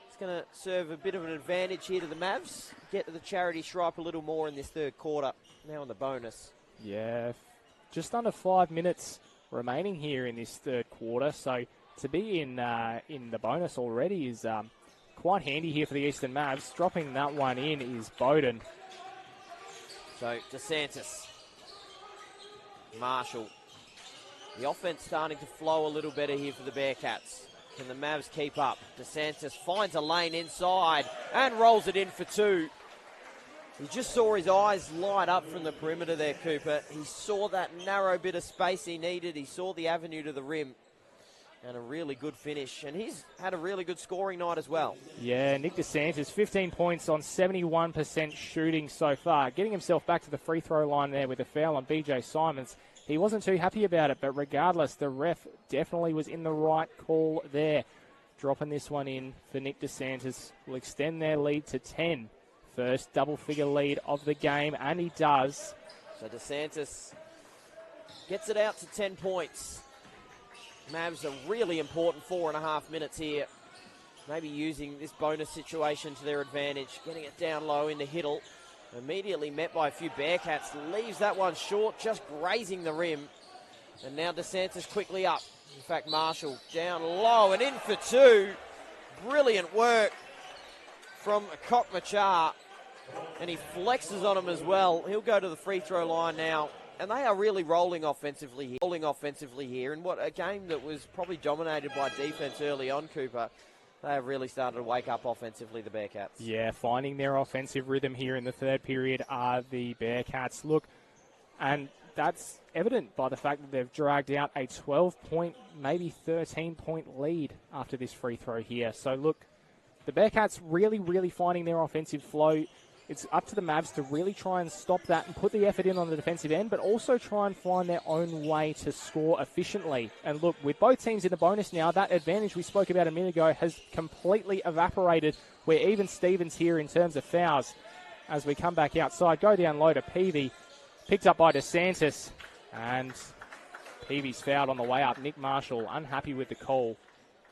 [SPEAKER 1] It's going to serve a bit of an advantage here to the Mavs. Get to the charity stripe a little more in this 3rd quarter. Now in the bonus.
[SPEAKER 2] Yeah, just under 5 minutes remaining here in this 3rd quarter. So to be in the bonus already is quite handy here for the Eastern Mavs. Dropping that one in is Bowden.
[SPEAKER 1] So DeSantis, Marshall. The offense starting to flow a little better here for the Bearcats. Can the Mavs keep up? DeSantis finds a lane inside and rolls it in for 2. He just saw his eyes light up from the perimeter there, Cooper. He saw that narrow bit of space he needed. He saw the avenue to the rim. And a really good finish. And he's had a really good scoring night as well.
[SPEAKER 2] Yeah, Nick DeSantis, 15 points on 71% shooting so far. Getting himself back to the free throw line there with a foul on BJ Simons. He wasn't too happy about it, but regardless, the ref definitely was in the right call there. Dropping this one in for Nick DeSantis will extend their lead to 10. First double-figure lead of the game, and he does.
[SPEAKER 1] So DeSantis gets it out to 10 points. Mavs a really important 4.5 minutes here. Maybe using this bonus situation to their advantage. Getting it down low in the Hiddle. Immediately met by a few Bearcats. Leaves that one short, just grazing the rim. And now DeSantis quickly up. In fact, Marshall down low and in for 2. Brilliant work from Kokmachar. And he flexes on him as well. He'll go to the free throw line now. And they are really rolling offensively here. In what a game that was probably dominated by defense early on, Cooper. They have really started to wake up offensively, the Bearcats.
[SPEAKER 2] Yeah, finding their offensive rhythm here in the 3rd period are the Bearcats. Look, and that's evident by the fact that they've dragged out a 12-point, maybe 13-point lead after this free throw here. So, look, the Bearcats really, really finding their offensive flow. It's up to the Mavs to really try and stop that and put the effort in on the defensive end, but also try and find their own way to score efficiently. And look, with both teams in the bonus now, that advantage we spoke about a minute ago has completely evaporated. We're even Stevens here in terms of fouls. As we come back outside, go down low to Peavy. Picked up by DeSantis. And Peavy's fouled on the way up. Nick Marshall unhappy with the call,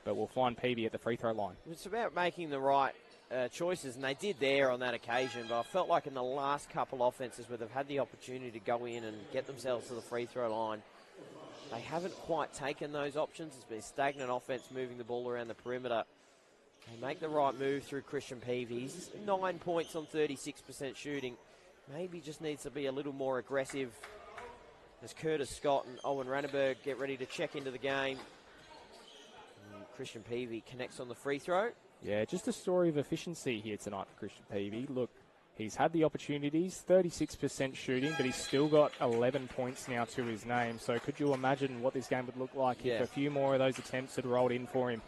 [SPEAKER 2] but we'll find Peavy at the free throw line.
[SPEAKER 1] It's about making the right choices, and they did there on that occasion, but I felt like in the last couple offenses where they've had the opportunity to go in and get themselves to the free throw line, they haven't quite taken those options. It's been stagnant offense moving the ball around the perimeter. They make the right move through Christian Peavy. He's 9 points on 36% shooting. Maybe just needs to be a little more aggressive as Curtis Scott and Owen Ranneberg get ready to check into the game. And Christian Peavy connects on the free throw.
[SPEAKER 2] Yeah, just a story of efficiency here tonight for Christian Peavy. Look, he's had the opportunities, 36% shooting, but he's still got 11 points now to his name. So could you imagine what this game would look like if a few more of those attempts had rolled in for him?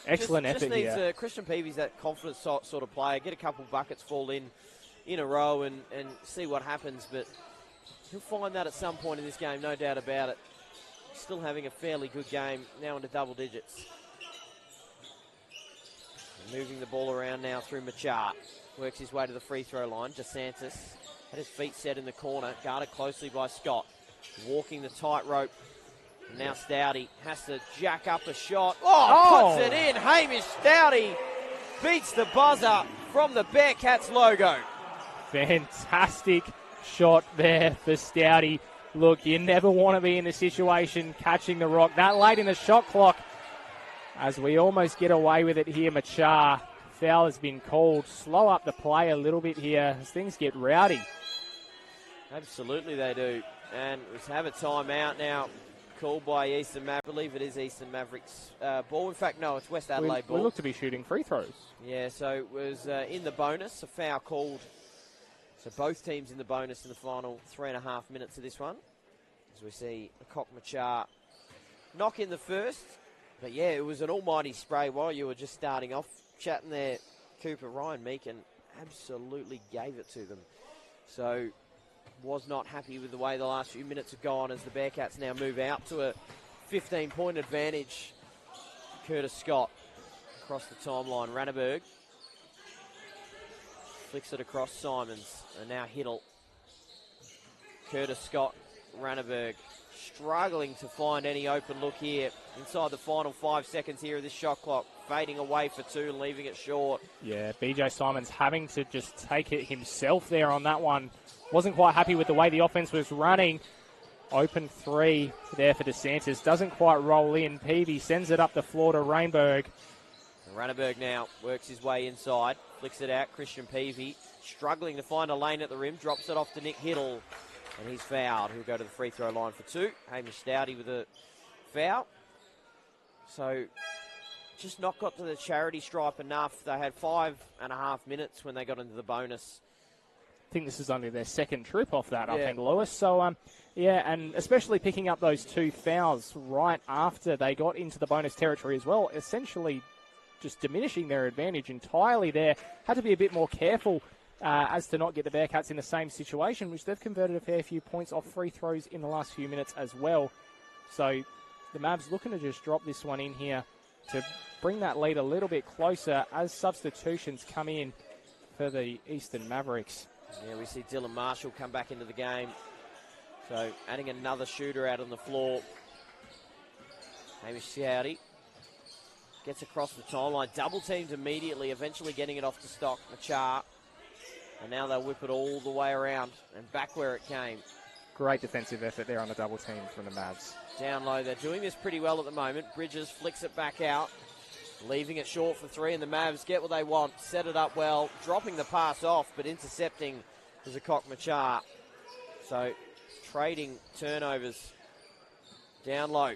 [SPEAKER 2] Excellent effort here.
[SPEAKER 1] Christian Peavy's that confident sort of player. Get a couple buckets fall in a row and see what happens. But he'll find that at some point in this game, no doubt about it. Still having a fairly good game, now into double digits. Moving the ball around now through Machar. Works his way to the free throw line. DeSantis had his feet set in the corner, guarded closely by Scott. Walking the tightrope. Now Stoudy has to jack up a shot. Puts it in. Hamish Stoudy beats the buzzer from the Bearcats logo.
[SPEAKER 2] Fantastic shot there for Stoudy. Look, you never want to be in the situation catching the rock that late in the shot clock. As we almost get away with it here, Machar. Foul has been called. Slow up the play a little bit here as things get rowdy.
[SPEAKER 1] Absolutely they do. And let's have a timeout now. Called by Eastern Mavericks. I believe it is Eastern Mavericks ball. In fact, no, it's West Adelaide ball.
[SPEAKER 2] We look to be shooting free throws.
[SPEAKER 1] Yeah, so it was in the bonus, a foul called. So both teams in the bonus in the final 3.5 minutes of this one. As we see Machar knock in the first. But yeah, it was an almighty spray while you were just starting off chatting there. Cooper, Ryan Meakin absolutely gave it to them. So was not happy with the way the last few minutes have gone as the Bearcats now move out to a 15-point advantage. Curtis Scott across the timeline. Ranneberg flicks it across Simons. And now Hiddle. Curtis Scott, Ranneberg struggling to find any open look here inside the final 5 seconds here of this shot clock. Fading away for two and leaving it short.
[SPEAKER 2] Yeah, BJ Simons having to just take it himself there on that one. Wasn't quite happy with the way the offense was running. Open three there for DeSantis. Doesn't quite roll in. Peavy sends it up the floor to Rainberg.
[SPEAKER 1] Ranneberg now works his way inside. Flicks it out. Christian Peavy struggling to find a lane at the rim. Drops it off to Nick Hiddle. And he's fouled. He'll go to the free throw line for two. Hamish Stoudy with a foul. So just not got to the charity stripe enough. They had 5.5 minutes when they got into the bonus.
[SPEAKER 2] I think this is only their second trip off that, I think, Lewis. So, yeah, and especially picking up those two fouls right after they got into the bonus territory as well, essentially just diminishing their advantage entirely there. Had to be a bit more careful as to not get the Bearcats in the same situation, which they've converted a fair few points off free throws in the last few minutes as well. So the Mavs looking to just drop this one in here to bring that lead a little bit closer as substitutions come in for the Eastern Mavericks.
[SPEAKER 1] Yeah, we see Dylan Marshall come back into the game. So adding another shooter out on the floor. Hamish Stoudy gets across the timeline. Double teamed immediately, eventually getting it off to Stock Machar. And now they'll whip it all the way around and back where it came.
[SPEAKER 2] Great defensive effort there on the double team from the Mavs.
[SPEAKER 1] Down low, they're doing this pretty well at the moment. Bridges flicks it back out, leaving it short for three, and the Mavs get what they want, set it up well, dropping the pass off, but intercepting was a Machar. So trading turnovers. Down low,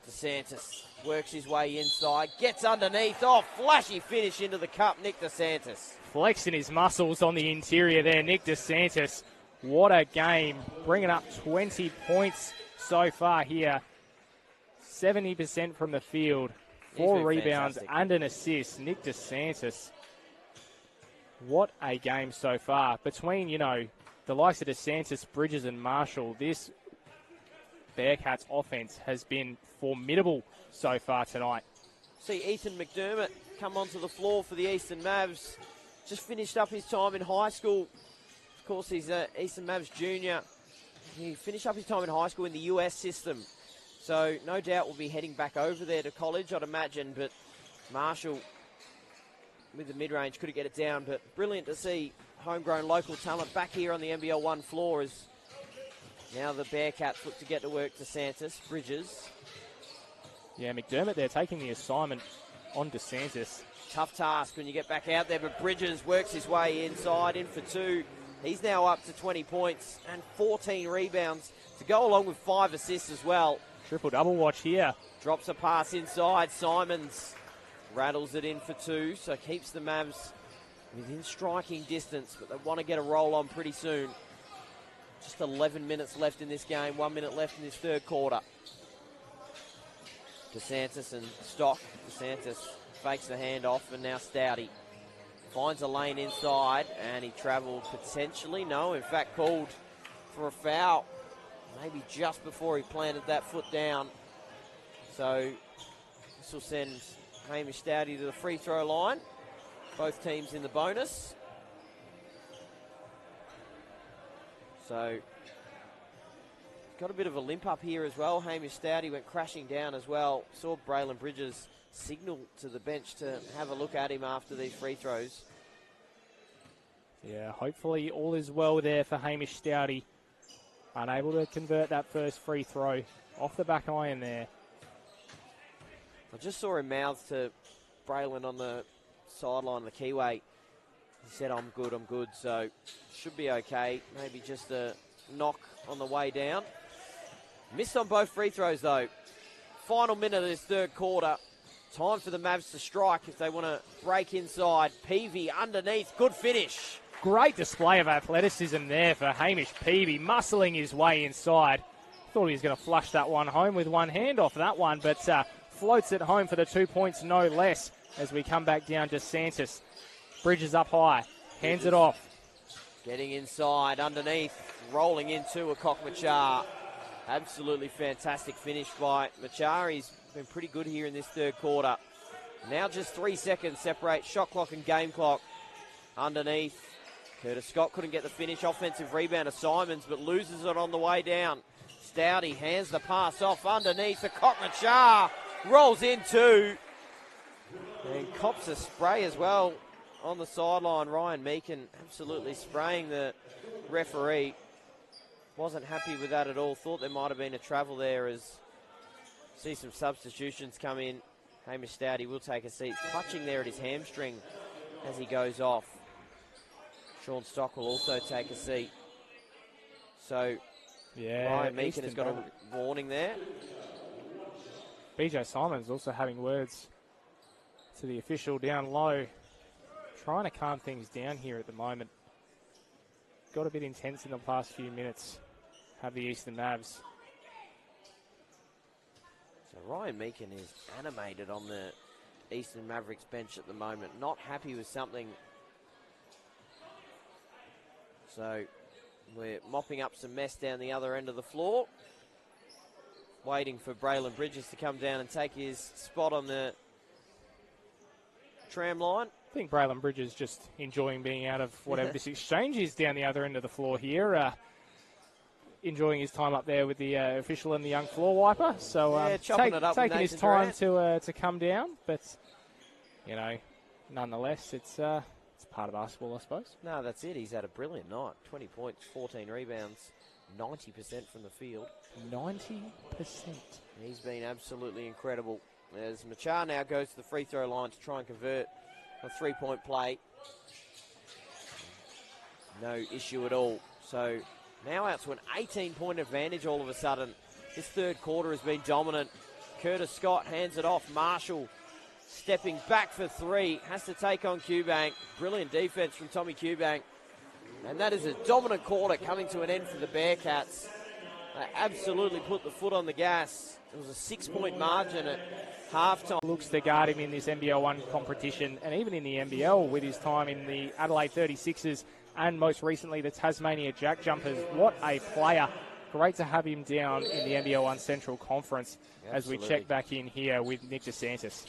[SPEAKER 1] DeSantis works his way inside, gets underneath, flashy finish into the cup, Nick DeSantis.
[SPEAKER 2] Flexing his muscles on the interior there, Nick DeSantis. What a game. Bringing up 20 points so far here. 70% from the field. 4 rebounds fantastic. And an assist. Nick DeSantis. What a game so far. Between, the likes of DeSantis, Bridges and Marshall, this Bearcats offense has been formidable so far tonight.
[SPEAKER 1] See Ethan McDermott come onto the floor for the Eastern Mavs. Just finished up his time in high school. Of course, he's an Eastern Mavs junior. He finished up his time in high school in the US system. So no doubt will be heading back over there to college, I'd imagine. But Marshall, with the mid-range, couldn't get it down. But brilliant to see homegrown local talent back here on the NBL 1 floor as now the Bearcats look to get to work. DeSantis, Bridges.
[SPEAKER 2] Yeah, McDermott there taking the assignment on DeSantis.
[SPEAKER 1] Tough task when you get back out there, but Bridges works his way inside, in for two. He's now up to 20 points and 14 rebounds to go along with 5 assists as well.
[SPEAKER 2] Triple-double watch here.
[SPEAKER 1] Drops a pass inside. Simons rattles it in for two, so keeps the Mavs within striking distance, but they want to get a roll on pretty soon. Just 11 minutes left in this game, 1 minute left in this third quarter. DeSantis and Stock. DeSantis fakes the handoff, and now Stoudy finds a lane inside, and he travelled potentially. No, in fact, called for a foul. Maybe just before he planted that foot down. So this will send Hamish Stoudy to the free throw line. Both teams in the bonus. So got a bit of a limp up here as well. Hamish Stoudy went crashing down as well. Saw Braelen Bridges signal to the bench to have a look at him after these free throws.
[SPEAKER 2] Yeah, hopefully all is well there for Hamish Stoudy. Unable to convert that first free throw off the back iron there.
[SPEAKER 1] I just saw him mouth to Braelen on the sideline of the Kiwi. He said, I'm good, so should be okay. Maybe just a knock on the way down. Missed on both free throws, though. Final minute of this third quarter. Time for the Mavs to strike if they want to break inside. Peavy underneath. Good finish.
[SPEAKER 2] Great display of athleticism there for Hamish Peavy, muscling his way inside. Thought he was going to flush that one home with one hand off that one, but floats it home for the 2 points, no less, as we come back down to Santos. Bridges up high, hands it off.
[SPEAKER 1] Getting inside, underneath, rolling into a Machar. Absolutely fantastic finish by Machar. He's been pretty good here in this third quarter. Now just 3 seconds separate shot clock and game clock. Underneath, Curtis Scott couldn't get the finish. Offensive rebound to Simons, but loses it on the way down. Stouty hands the pass off underneath. The Machar rolls into and cops a spray as well on the sideline. Ryan Meakin absolutely spraying the referee. Wasn't happy with that at all. Thought there might have been a travel there, as see some substitutions come in. Hamish Stouty will take a seat. Clutching there at his hamstring as he goes off. Sean Stock will also take a seat. So Ryan Meakin has got a warning there.
[SPEAKER 2] BJ Simons also having words to the official down low. Trying to calm things down here at the moment. Got a bit intense in the past few minutes. Have the Eastern Mavs.
[SPEAKER 1] So Ryan Meakin is animated on the Eastern Mavericks bench at the moment. Not happy with something. So we're mopping up some mess down the other end of the floor. Waiting for Braelen Bridges to come down and take his spot on the tram line.
[SPEAKER 2] I think Braelen Bridges just enjoying being out of whatever this exchange is down the other end of the floor here. Enjoying his time up there with the official and the young floor wiper. So taking his time to come down. But, you know, nonetheless, it's part of basketball, I suppose.
[SPEAKER 1] No, that's it. He's had a brilliant night. 20 points, 14 rebounds, 90% from the field.
[SPEAKER 2] 90%.
[SPEAKER 1] He's been absolutely incredible. As Machar now goes to the free throw line to try and convert a three-point play. No issue at all. So now out to an 18-point advantage all of a sudden. This third quarter has been dominant. Curtis Scott hands it off. Marshall stepping back for three. Has to take on Cubank. Brilliant defense from Tommy Cubank. And that is a dominant quarter coming to an end for the Bearcats. They absolutely put the foot on the gas. It was a 6-point margin at halftime.
[SPEAKER 2] Looks to guard him in this NBL 1 competition and even in the NBL with his time in the Adelaide 36ers and most recently the Tasmania Jack Jumpers. What a player. Great to have him down in the NBL 1 Central Conference. Absolutely. As we check back in here with Nick DeSantis.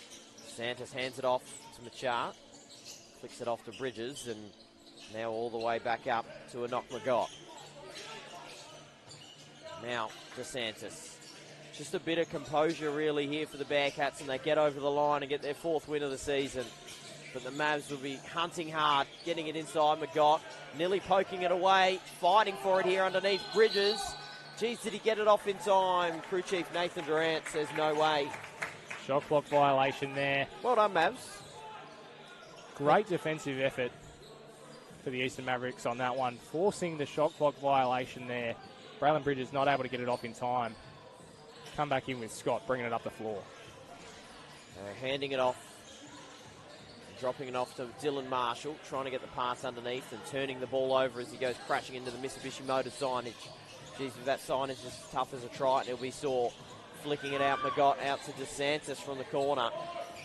[SPEAKER 1] Santos hands it off to Machar. Flicks it off to Bridges and now all the way back up to Enoch McGott. Now DeSantis. Just a bit of composure really here for the Bearcats, and they get over the line and get their fourth win of the season. But the Mavs will be hunting hard, getting it inside McGott, nearly poking it away, fighting for it here underneath Bridges. Geez, did he get it off in time? Crew Chief Nathan Durant says no way.
[SPEAKER 2] Shot clock violation there.
[SPEAKER 1] Well done, Mavs.
[SPEAKER 2] Great defensive effort for the Eastern Mavericks on that one, forcing the shot clock violation there. Braelen Bridges not able to get it off in time. Come back in with Scott, bringing it up the floor.
[SPEAKER 1] Handing it off. Dropping it off to Dylan Marshall, trying to get the pass underneath and turning the ball over as he goes crashing into the Mitsubishi Motors signage. Geez, if that signage is as tough as a Triton, it'll be sore. Flicking it out, McGott out to DeSantis from the corner.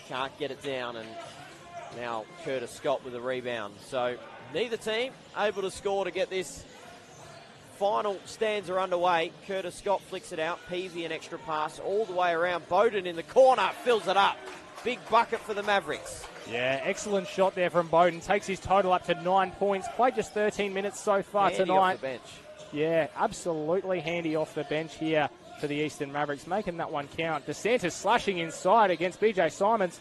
[SPEAKER 1] Can't get it down, and now Curtis Scott with a rebound. So neither team able to score to get this final stanza underway. Curtis Scott flicks it out. Peavy an extra pass all the way around. Bowden in the corner fills it up. Big bucket for the Mavericks.
[SPEAKER 2] Yeah, excellent shot there from Bowden. Takes his total up to 9 points. Played just 13 minutes so far
[SPEAKER 1] handy
[SPEAKER 2] tonight.
[SPEAKER 1] Off the bench.
[SPEAKER 2] Yeah, absolutely handy off the bench here for the Eastern Mavericks, making that one count. DeSantis slashing inside against BJ Simons.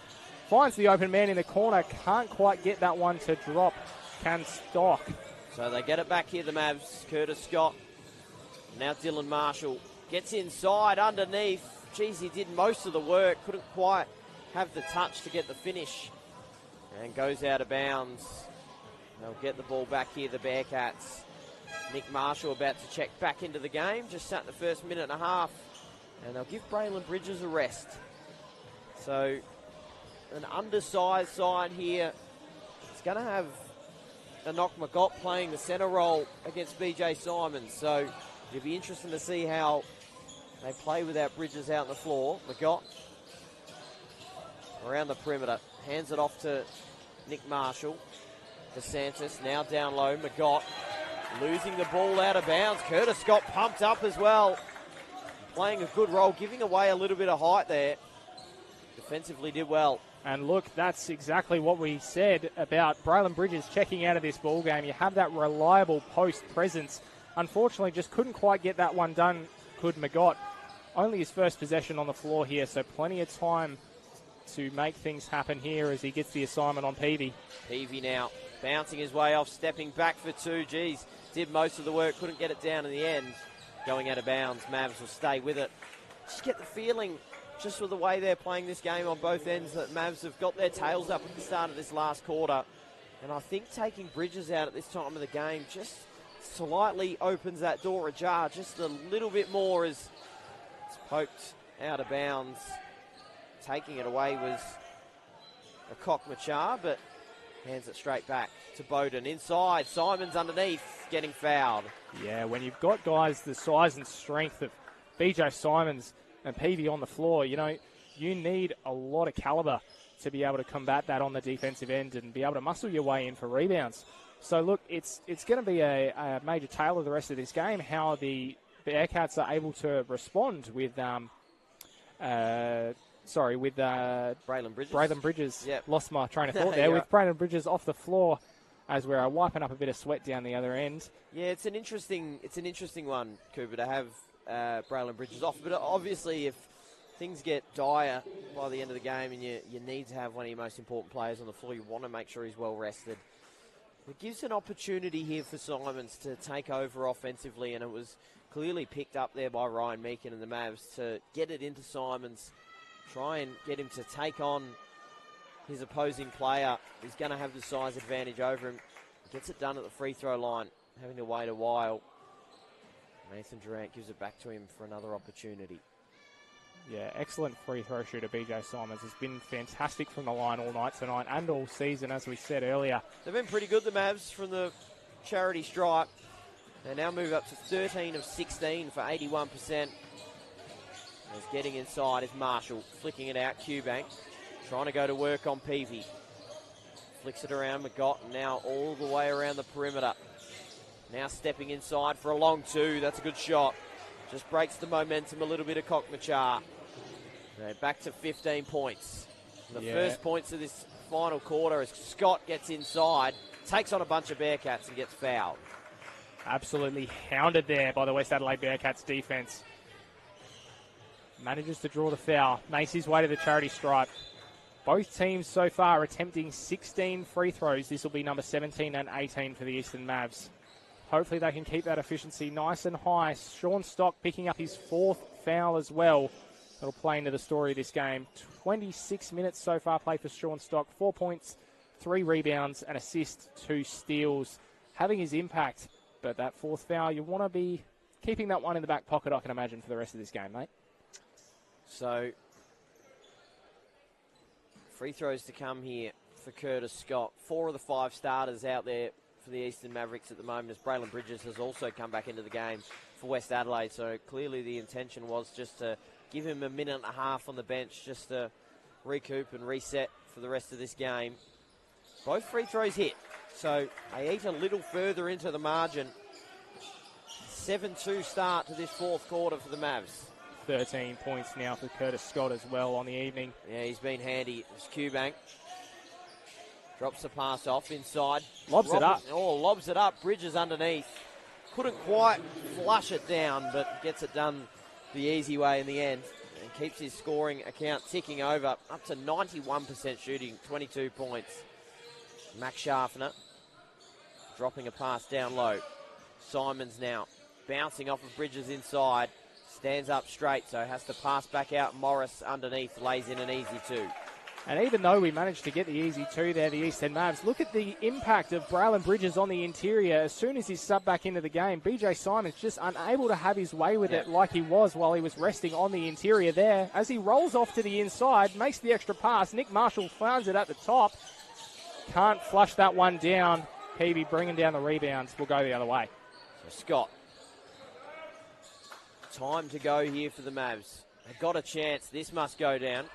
[SPEAKER 2] Finds the open man in the corner. Can't quite get that one to drop. Can Stock.
[SPEAKER 1] So they get it back here, the Mavs. Curtis Scott. Now Dylan Marshall gets inside underneath. Geez, he did most of the work. Couldn't quite have the touch to get the finish. And goes out of bounds. They'll get the ball back here, the Bearcats. Nick Marshall about to check back into the game. Just sat in the first minute and a half. And they'll give Braelen Bridges a rest. So an undersized side here. It's going to have Enoch McGott playing the centre role against BJ Simons. So it'll be interesting to see how They play without Bridges out on the floor. McGott around the perimeter. Hands it off to Nick Marshall. DeSantis now down low. McGott losing the ball out of bounds. Curtis Scott pumped up as well. Playing a good role, giving away a little bit of height there. Defensively did well.
[SPEAKER 2] And look, that's exactly what we said about Braelen Bridges checking out of this ball game. You have that reliable post presence. Unfortunately, just couldn't quite get that one done, could McGott. Only his first possession on the floor here, so plenty of time to make things happen here as he gets the assignment on Peavy.
[SPEAKER 1] Peavy now bouncing his way off, stepping back for two. Geez, did most of the work, couldn't get it down in the end. Going out of bounds, Mavs will stay with it. Just get the feeling, just with the way they're playing this game on both ends, that Mavs have got their tails up at the start of this last quarter. And I think taking Bridges out at this time of the game just slightly opens that door ajar just a little bit more as it's poked out of bounds. Taking it away was Akok Machar, but hands it straight back to Bowden. Inside, Simons underneath, getting fouled.
[SPEAKER 2] Yeah, when you've got guys the size and strength of BJ Simons and Peavy on the floor, you know, you need a lot of calibre to be able to combat that on the defensive end and be able to muscle your way in for rebounds. So, look, it's going to be a major tale of the rest of this game, how the Bearcats are able to respond with Braelen Bridges. Braelen Bridges.
[SPEAKER 1] Yep.
[SPEAKER 2] Lost my train of thought there. With Braelen Bridges off the floor as we're wiping up a bit of sweat down the other end.
[SPEAKER 1] Yeah, it's an interesting one, Cooper, to have Braelen Bridges off. But obviously, if things get dire by the end of the game and you need to have one of your most important players on the floor, you want to make sure he's well rested. It gives an opportunity here for Simons to take over offensively, and it was clearly picked up there by Ryan Meakin and the Mavs to get it into Simons, try and get him to take on his opposing player. He's going to have the size advantage over him. Gets it done at the free throw line, having to wait a while. Nathan Durant gives it back to him for another opportunity.
[SPEAKER 2] Yeah, excellent free throw shooter, BJ Simons. Has been fantastic from the line all night tonight and all season, as we said earlier.
[SPEAKER 1] They've been pretty good, the Mavs, from the charity stripe. They now move up to 13 of 16 for 81%. As getting inside is Marshall, flicking it out, Q-Bank. Trying to go to work on Peavy. Flicks it around McGott, now all the way around the perimeter. Now stepping inside for a long two. That's a good shot. Just breaks the momentum a little bit of Kokmachar. Back to 15 points. The first points of this final quarter as Scott gets inside, takes on a bunch of Bearcats and gets fouled.
[SPEAKER 2] Absolutely hounded there by the West Adelaide Bearcats defence. Manages to draw the foul, makes his way to the charity stripe. Both teams so far attempting 16 free throws. This will be number 17 and 18 for the Eastern Mavs. Hopefully they can keep that efficiency nice and high. Sean Stock picking up his fourth foul as well. That'll play into the story of this game. 26 minutes so far played for Sean Stock. 4 points, 3 rebounds, an assist, 2 steals. Having his impact, but that fourth foul, you want to be keeping that one in the back pocket, I can imagine, for the rest of this game, mate.
[SPEAKER 1] So, free throws to come here for Curtis Scott. 4 of the 5 starters out there for the Eastern Mavericks at the moment, as Braelen Bridges has also come back into the game for West Adelaide. So clearly the intention was just to give him a minute and a half on the bench just to recoup and reset for the rest of this game. Both free throws hit, so they eat a little further into the margin. 7-2 start to this fourth quarter for the Mavs.
[SPEAKER 2] 13 points now for Curtis Scott as well on the evening.
[SPEAKER 1] Yeah, he's been handy. It's Q-Bank. Drops the pass off inside.
[SPEAKER 2] Lobs it up.
[SPEAKER 1] Oh, lobs it up. Bridges underneath. Couldn't quite flush it down, but gets it done the easy way in the end. And keeps his scoring account ticking over. Up to 91% shooting, 22 points. Max Schaffner dropping a pass down low. Simons now bouncing off of Bridges inside. Stands up straight, so has to pass back out. Morris underneath lays in an easy 2.
[SPEAKER 2] And even though we managed to get the easy 2 there, the Eastern Mavs, look at the impact of Braelen Bridges on the interior. As soon as he's subbed back into the game, BJ Simons just unable to have his way with it like he was while he was resting on the interior there. As he rolls off to the inside, makes the extra pass. Nick Marshall finds it at the top. Can't flush that one down. Peavy bringing down the rebounds. Will go the other way.
[SPEAKER 1] So Scott. Time to go here for the Mavs. They've got a chance. This must go down.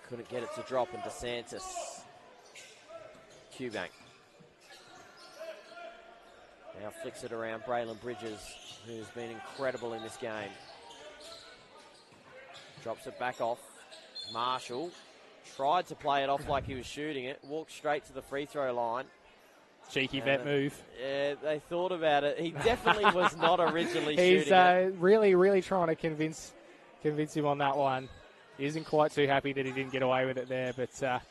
[SPEAKER 1] Couldn't get it to drop, and DeSantis. Q-Bank. Now flicks it around Braelen Bridges, who's been incredible in this game. Drops it back off. Marshall tried to play it off like he was shooting it. Walked straight to the free throw line.
[SPEAKER 2] Cheeky vet move.
[SPEAKER 1] Yeah, they thought about it. He definitely was not originally shooting it.
[SPEAKER 2] He's really trying to convince him on that one. He isn't quite too happy that he didn't get away with it there, but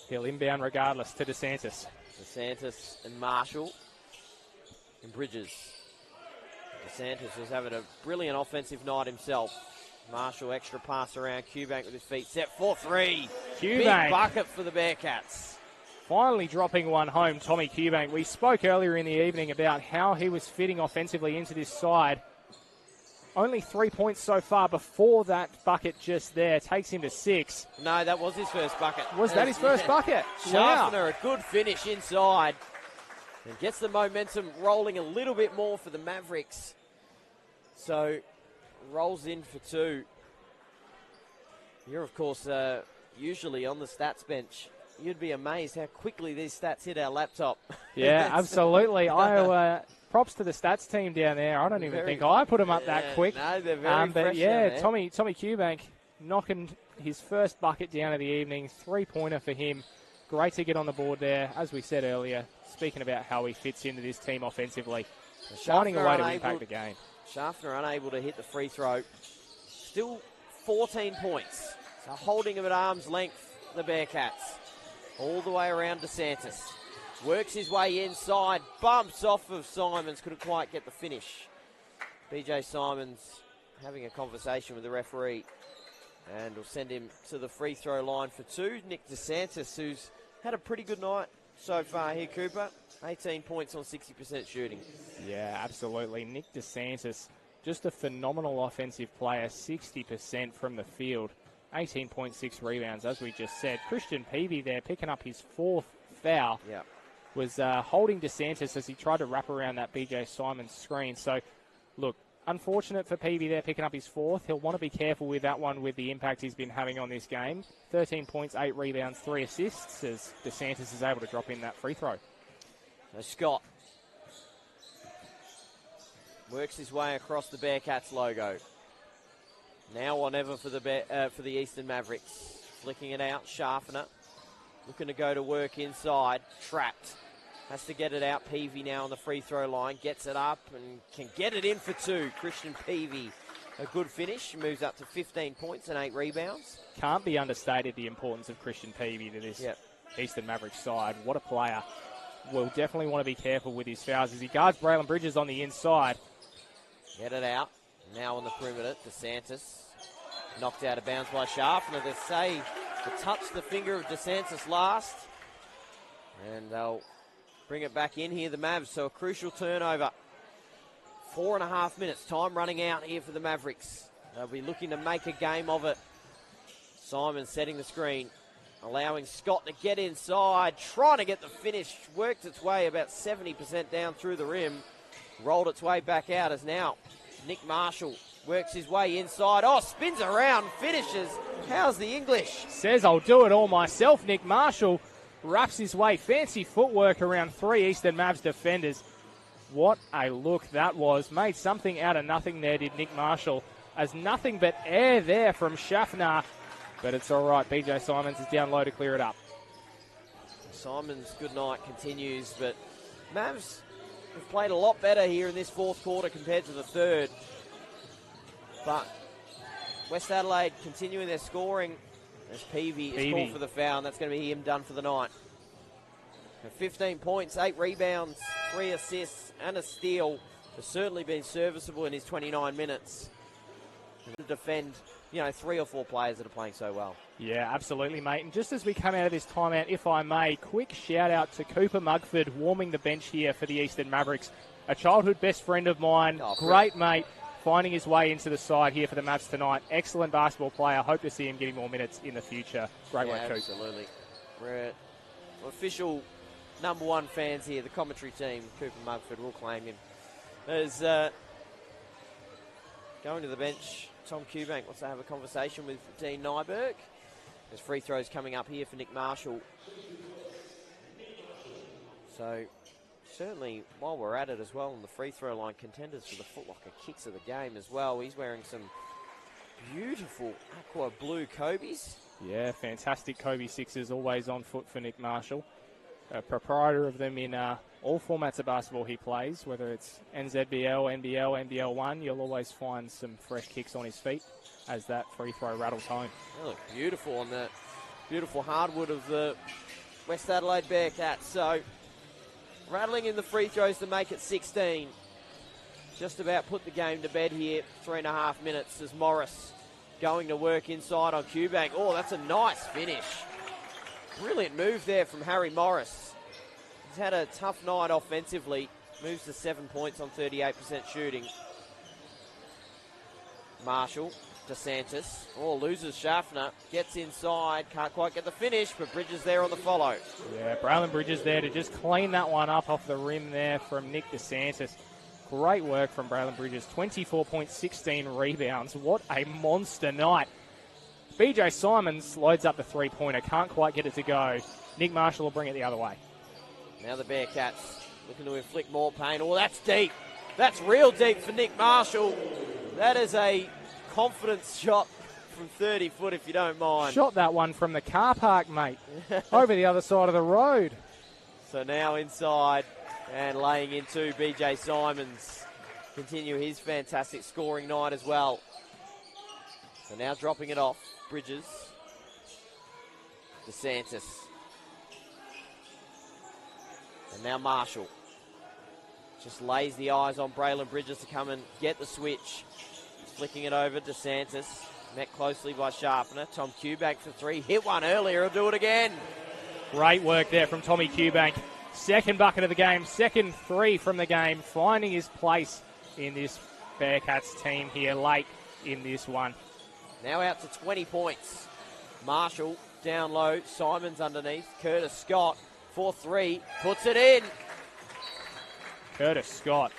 [SPEAKER 2] he'll inbound regardless to DeSantis.
[SPEAKER 1] DeSantis and Marshall and Bridges. DeSantis was having a brilliant offensive night himself. Marshall extra pass around. Q-Bank with his feet set for three. Big bucket for the Bearcats.
[SPEAKER 2] Finally dropping one home, Tommy Q-Bank. We spoke earlier in the evening about how he was fitting offensively into this side. Only 3 points so far before that bucket just there. Takes him to 6.
[SPEAKER 1] No, that was his first bucket.
[SPEAKER 2] Was that his first bucket?
[SPEAKER 1] Sharpener, a good finish inside. And gets the momentum rolling a little bit more for the Mavericks. So, rolls in for 2. You're, of course, usually on the stats bench. You'd be amazed how quickly these stats hit our laptop.
[SPEAKER 2] Yeah, absolutely. Props to the stats team down there. I don't even think I put them up that quick.
[SPEAKER 1] No, they're very fresh.
[SPEAKER 2] But yeah, Tommy Q-Bank knocking his first bucket down of the evening. 3-pointer for him. Great to get on the board there. As we said earlier, speaking about how he fits into this team offensively. Finding a way to impact the game.
[SPEAKER 1] Schaffner unable to hit the free throw. Still 14 points. So holding him at arm's length, the Bearcats. All the way around DeSantis. Works his way inside. Bumps off of Simons. Couldn't quite get the finish. BJ Simons having a conversation with the referee. And will send him to the free throw line for 2. Nick DeSantis, who's had a pretty good night so far here, Cooper. 18 points on 60% shooting.
[SPEAKER 2] Yeah, absolutely. Nick DeSantis, just a phenomenal offensive player. 60% from the field. 18.6 rebounds, as we just said. Christian Peavy there picking up his 4th foul.
[SPEAKER 1] Yeah.
[SPEAKER 2] Was holding DeSantis as he tried to wrap around that BJ Simons screen. So, look, unfortunate for Peavy there picking up his 4th. He'll want to be careful with that one with the impact he's been having on this game. 13 points, 8 rebounds, 3 assists as DeSantis is able to drop in that free throw.
[SPEAKER 1] So Scott works his way across the Bearcats logo. Now or never for the Eastern Mavericks. Flicking it out, Sharpener. Looking to go to work inside. Trapped. Has to get it out. Peavy now on the free throw line. Gets it up and can get it in for 2. Christian Peavy. A good finish. Moves up to 15 points and 8 rebounds.
[SPEAKER 2] Can't be understated the importance of Christian Peavy to this Eastern Mavericks side. What a player. Will definitely want to be careful with his fouls as he guards Braelen Bridges on the inside.
[SPEAKER 1] Get it out. Now on the perimeter, DeSantis. Knocked out of bounds by Sharpener. They say to touch the finger of DeSantis last. And they'll bring it back in here, the Mavs. So a crucial turnover. 4.5 minutes. Time running out here for the Mavericks. They'll be looking to make a game of it. Simon setting the screen. Allowing Scott to get inside. Trying to get the finish. Worked its way about 70% down through the rim. Rolled its way back out as now Nick Marshall works his way inside. Oh, spins around, finishes. How's the English?
[SPEAKER 2] Says, I'll do it all myself. Nick Marshall wraps his way. Fancy footwork around 3 Eastern Mavs defenders. What a look that was. Made something out of nothing there, did Nick Marshall. As nothing but air there from Schaffner. But it's all right. BJ Simons is down low to clear it up.
[SPEAKER 1] Simons' good night continues, but Mavs have played a lot better here in this 4th quarter compared to the 3rd. But West Adelaide continuing their scoring as Peavy is called for the foul, and that's going to be him done for the night. 15 points, 8 rebounds, 3 assists, and a steal. Has certainly been serviceable in his 29 minutes. To defend, 3 or 4 players that are playing so well.
[SPEAKER 2] Yeah, absolutely, mate. And just as we come out of this timeout, if I may, quick shout out to Cooper Mugford warming the bench here for the Eastern Mavericks. A childhood best friend of mine, great mate, finding his way into the side here for the Mavs tonight. Excellent basketball player. Hope to see him getting more minutes in the future. Great work, Cooper.
[SPEAKER 1] Absolutely. We're official #1 fans here, the commentary team. Cooper Mugford will claim him. As Going to the bench, Tom Cubank wants to have a conversation with Dean Nyberg. There's free throws coming up here for Nick Marshall. So, certainly, while we're at it as well, on the free throw line, contenders for the Foot Locker kicks of the game as well. He's wearing some beautiful aqua blue Kobe's.
[SPEAKER 2] Yeah, fantastic Kobe sixes, always on foot for Nick Marshall. A proprietor of them in all formats of basketball he plays, whether it's NZBL, NBL, NBL1, you'll always find some fresh kicks on his feet as that free throw rattles home.
[SPEAKER 1] They look beautiful on the beautiful hardwood of the West Adelaide Bearcats. So, rattling in the free throws to make it 16. Just about put the game to bed here. 3.5 minutes as Morris going to work inside on Cubank. Oh, that's a nice finish. Brilliant move there from Harry Morris. He's had a tough night offensively. Moves to 7 points on 38% shooting. Marshall, DeSantis. Oh, loses Schaffner. Gets inside. Can't quite get the finish, but Bridges there on the follow.
[SPEAKER 2] Yeah, Braelen Bridges there to just clean that one up off the rim there from Nick DeSantis. Great work from Braelen Bridges. 24 points, 16 rebounds. What a monster night. BJ Simons loads up the three-pointer. Can't quite get it to go. Nick Marshall will bring it the other way.
[SPEAKER 1] Now the Bearcats looking to inflict more pain. Oh, that's deep. That's real deep for Nick Marshall. That is a confidence shot from 30 foot, if you don't mind.
[SPEAKER 2] Shot that one from the car park, mate. Over the other side of the road.
[SPEAKER 1] So now inside. And laying into BJ Simons. Continue his fantastic scoring night as well. So now dropping it off. Bridges. DeSantis. And now Marshall. Just lays the eyes on Braelen Bridges to come and get the switch. Flicking it over. DeSantis. Met closely by Sharpener. Tom Cubank for three. Hit one earlier. He'll do it again.
[SPEAKER 2] Great work there from Tommy Cubank. Second bucket of the game, second three from the game, finding his place in this Bearcats team here late in this one.
[SPEAKER 1] Now out to 20 points. Marshall down low, Simons underneath, Curtis Scott for three, puts it in.
[SPEAKER 2] Curtis Scott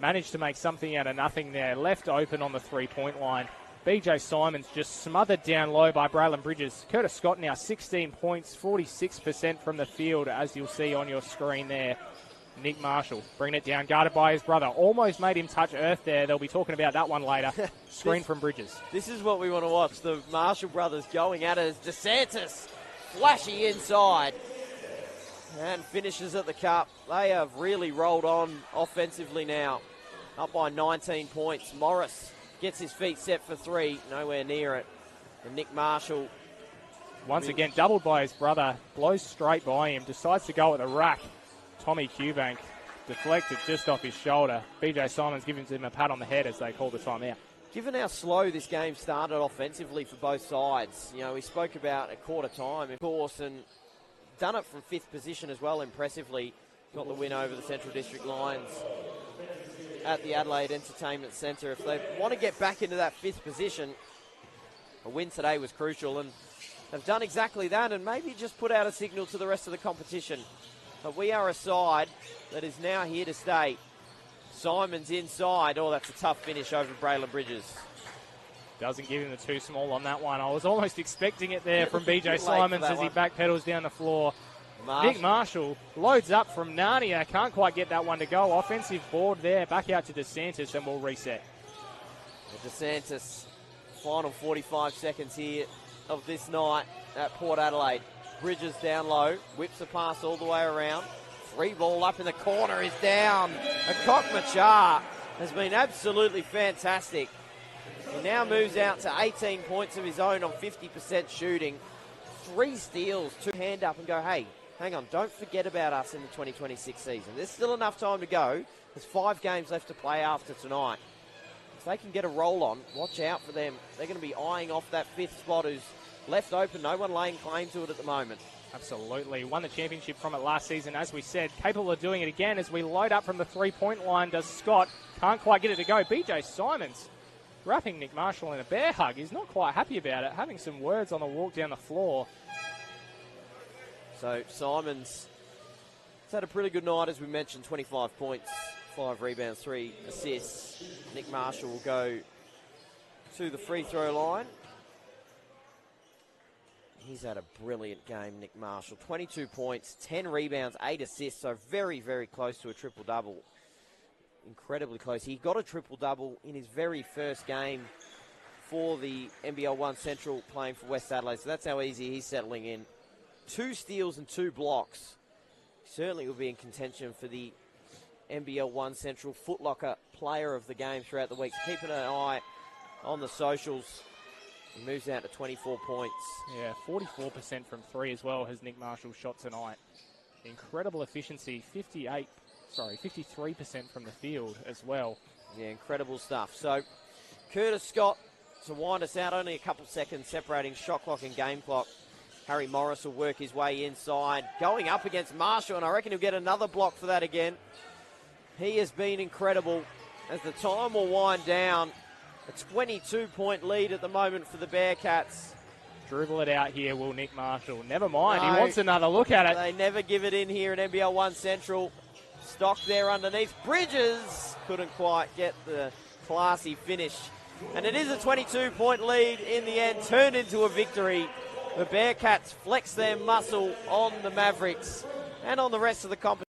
[SPEAKER 2] managed to make something out of nothing there, left open on the three-point line. BJ Simons just smothered down low by Braelen Bridges. Curtis Scott now 16 points, 46% from the field, as you'll see on your screen there. Nick Marshall bringing it down, guarded by his brother. Almost made him touch earth there. They'll be talking about that one later. Screen from Bridges.
[SPEAKER 1] This is what we want to watch. The Marshall brothers going at it as DeSantis flashy inside and finishes at the cup. They have really rolled on offensively now. Up by 19 points. Morris gets his feet set for three, nowhere near it. And Nick Marshall,
[SPEAKER 2] once again, doubled by his brother, blows straight by him, decides to go at the rack. Tommy Cubank deflected just off his shoulder. BJ Simons giving him a pat on the head as they call the timeout.
[SPEAKER 1] Given how slow this game started offensively for both sides, you know, we spoke about a quarter time, of course, and done it from fifth position as well impressively. Got the win over the Central District Lions at the Adelaide Entertainment Centre. If they want to get back into that fifth position, a win today was crucial, and they've done exactly that, and maybe just put out a signal to the rest of the competition. But we are a side that is now here to stay. Simons inside. Oh, that's a tough finish over Braelen Bridges.
[SPEAKER 2] Doesn't give him the too small on that one. I was almost expecting it there from BJ Simons as he backpedals down the floor. Nick Marshall loads up from Narnia. Can't quite get that one to go. Offensive board there. Back out to DeSantis, and we'll reset.
[SPEAKER 1] DeSantis, final 45 seconds here of this night at Port Adelaide. Bridges down low. Whips the pass all the way around. Free ball up in the corner is down. Akok Machar has been absolutely fantastic. He now moves out to 18 points of his own on 50% shooting. 3 steals, 2 hand up and go, hey, hang on, don't forget about us in the 2026 season. There's still enough time to go. There's 5 games left to play after tonight. If they can get a roll on, watch out for them. They're going to be eyeing off that 5th spot who's left open. No one laying claim to it at the moment.
[SPEAKER 2] Absolutely. Won the championship from it last season, as we said. Capable of doing it again as we load up from the three-point line. Does Scott. Can't quite get it to go. BJ Simons wrapping Nick Marshall in a bear hug. He's not quite happy about it. Having some words on the walk down the floor.
[SPEAKER 1] So Simons has had a pretty good night, as we mentioned. 25 points, 5 rebounds, 3 assists. Nick Marshall will go to the free throw line. He's had a brilliant game, Nick Marshall. 22 points, 10 rebounds, 8 assists, so very, very close to a triple-double. Incredibly close. He got a triple-double in his very first game for the NBL 1 Central playing for West Adelaide, so that's how easy he's settling in. 2 steals and 2 blocks. Certainly will be in contention for the NBL 1 Central Footlocker player of the game throughout the week. So keeping an eye on the socials. He moves out to 24 points.
[SPEAKER 2] Yeah, 44% from 3 as well has Nick Marshall shot tonight. Incredible efficiency, 53% from the field as well.
[SPEAKER 1] Yeah, incredible stuff. So Curtis Scott to wind us out, only a couple seconds separating shot clock and game clock. Harry Morris will work his way inside, going up against Marshall, and I reckon he'll get another block for that again. He has been incredible as the time will wind down. A 22-point lead at the moment for the Bearcats.
[SPEAKER 2] Dribble it out here, will Nick Marshall. Never mind, no, he wants another look at it.
[SPEAKER 1] They never give it in here at NBL 1 Central. Stock there underneath. Bridges couldn't quite get the classy finish. And it is a 22-point lead in the end, turned into a victory. The Bearcats flex their muscle on the Mavericks and on the rest of the competition.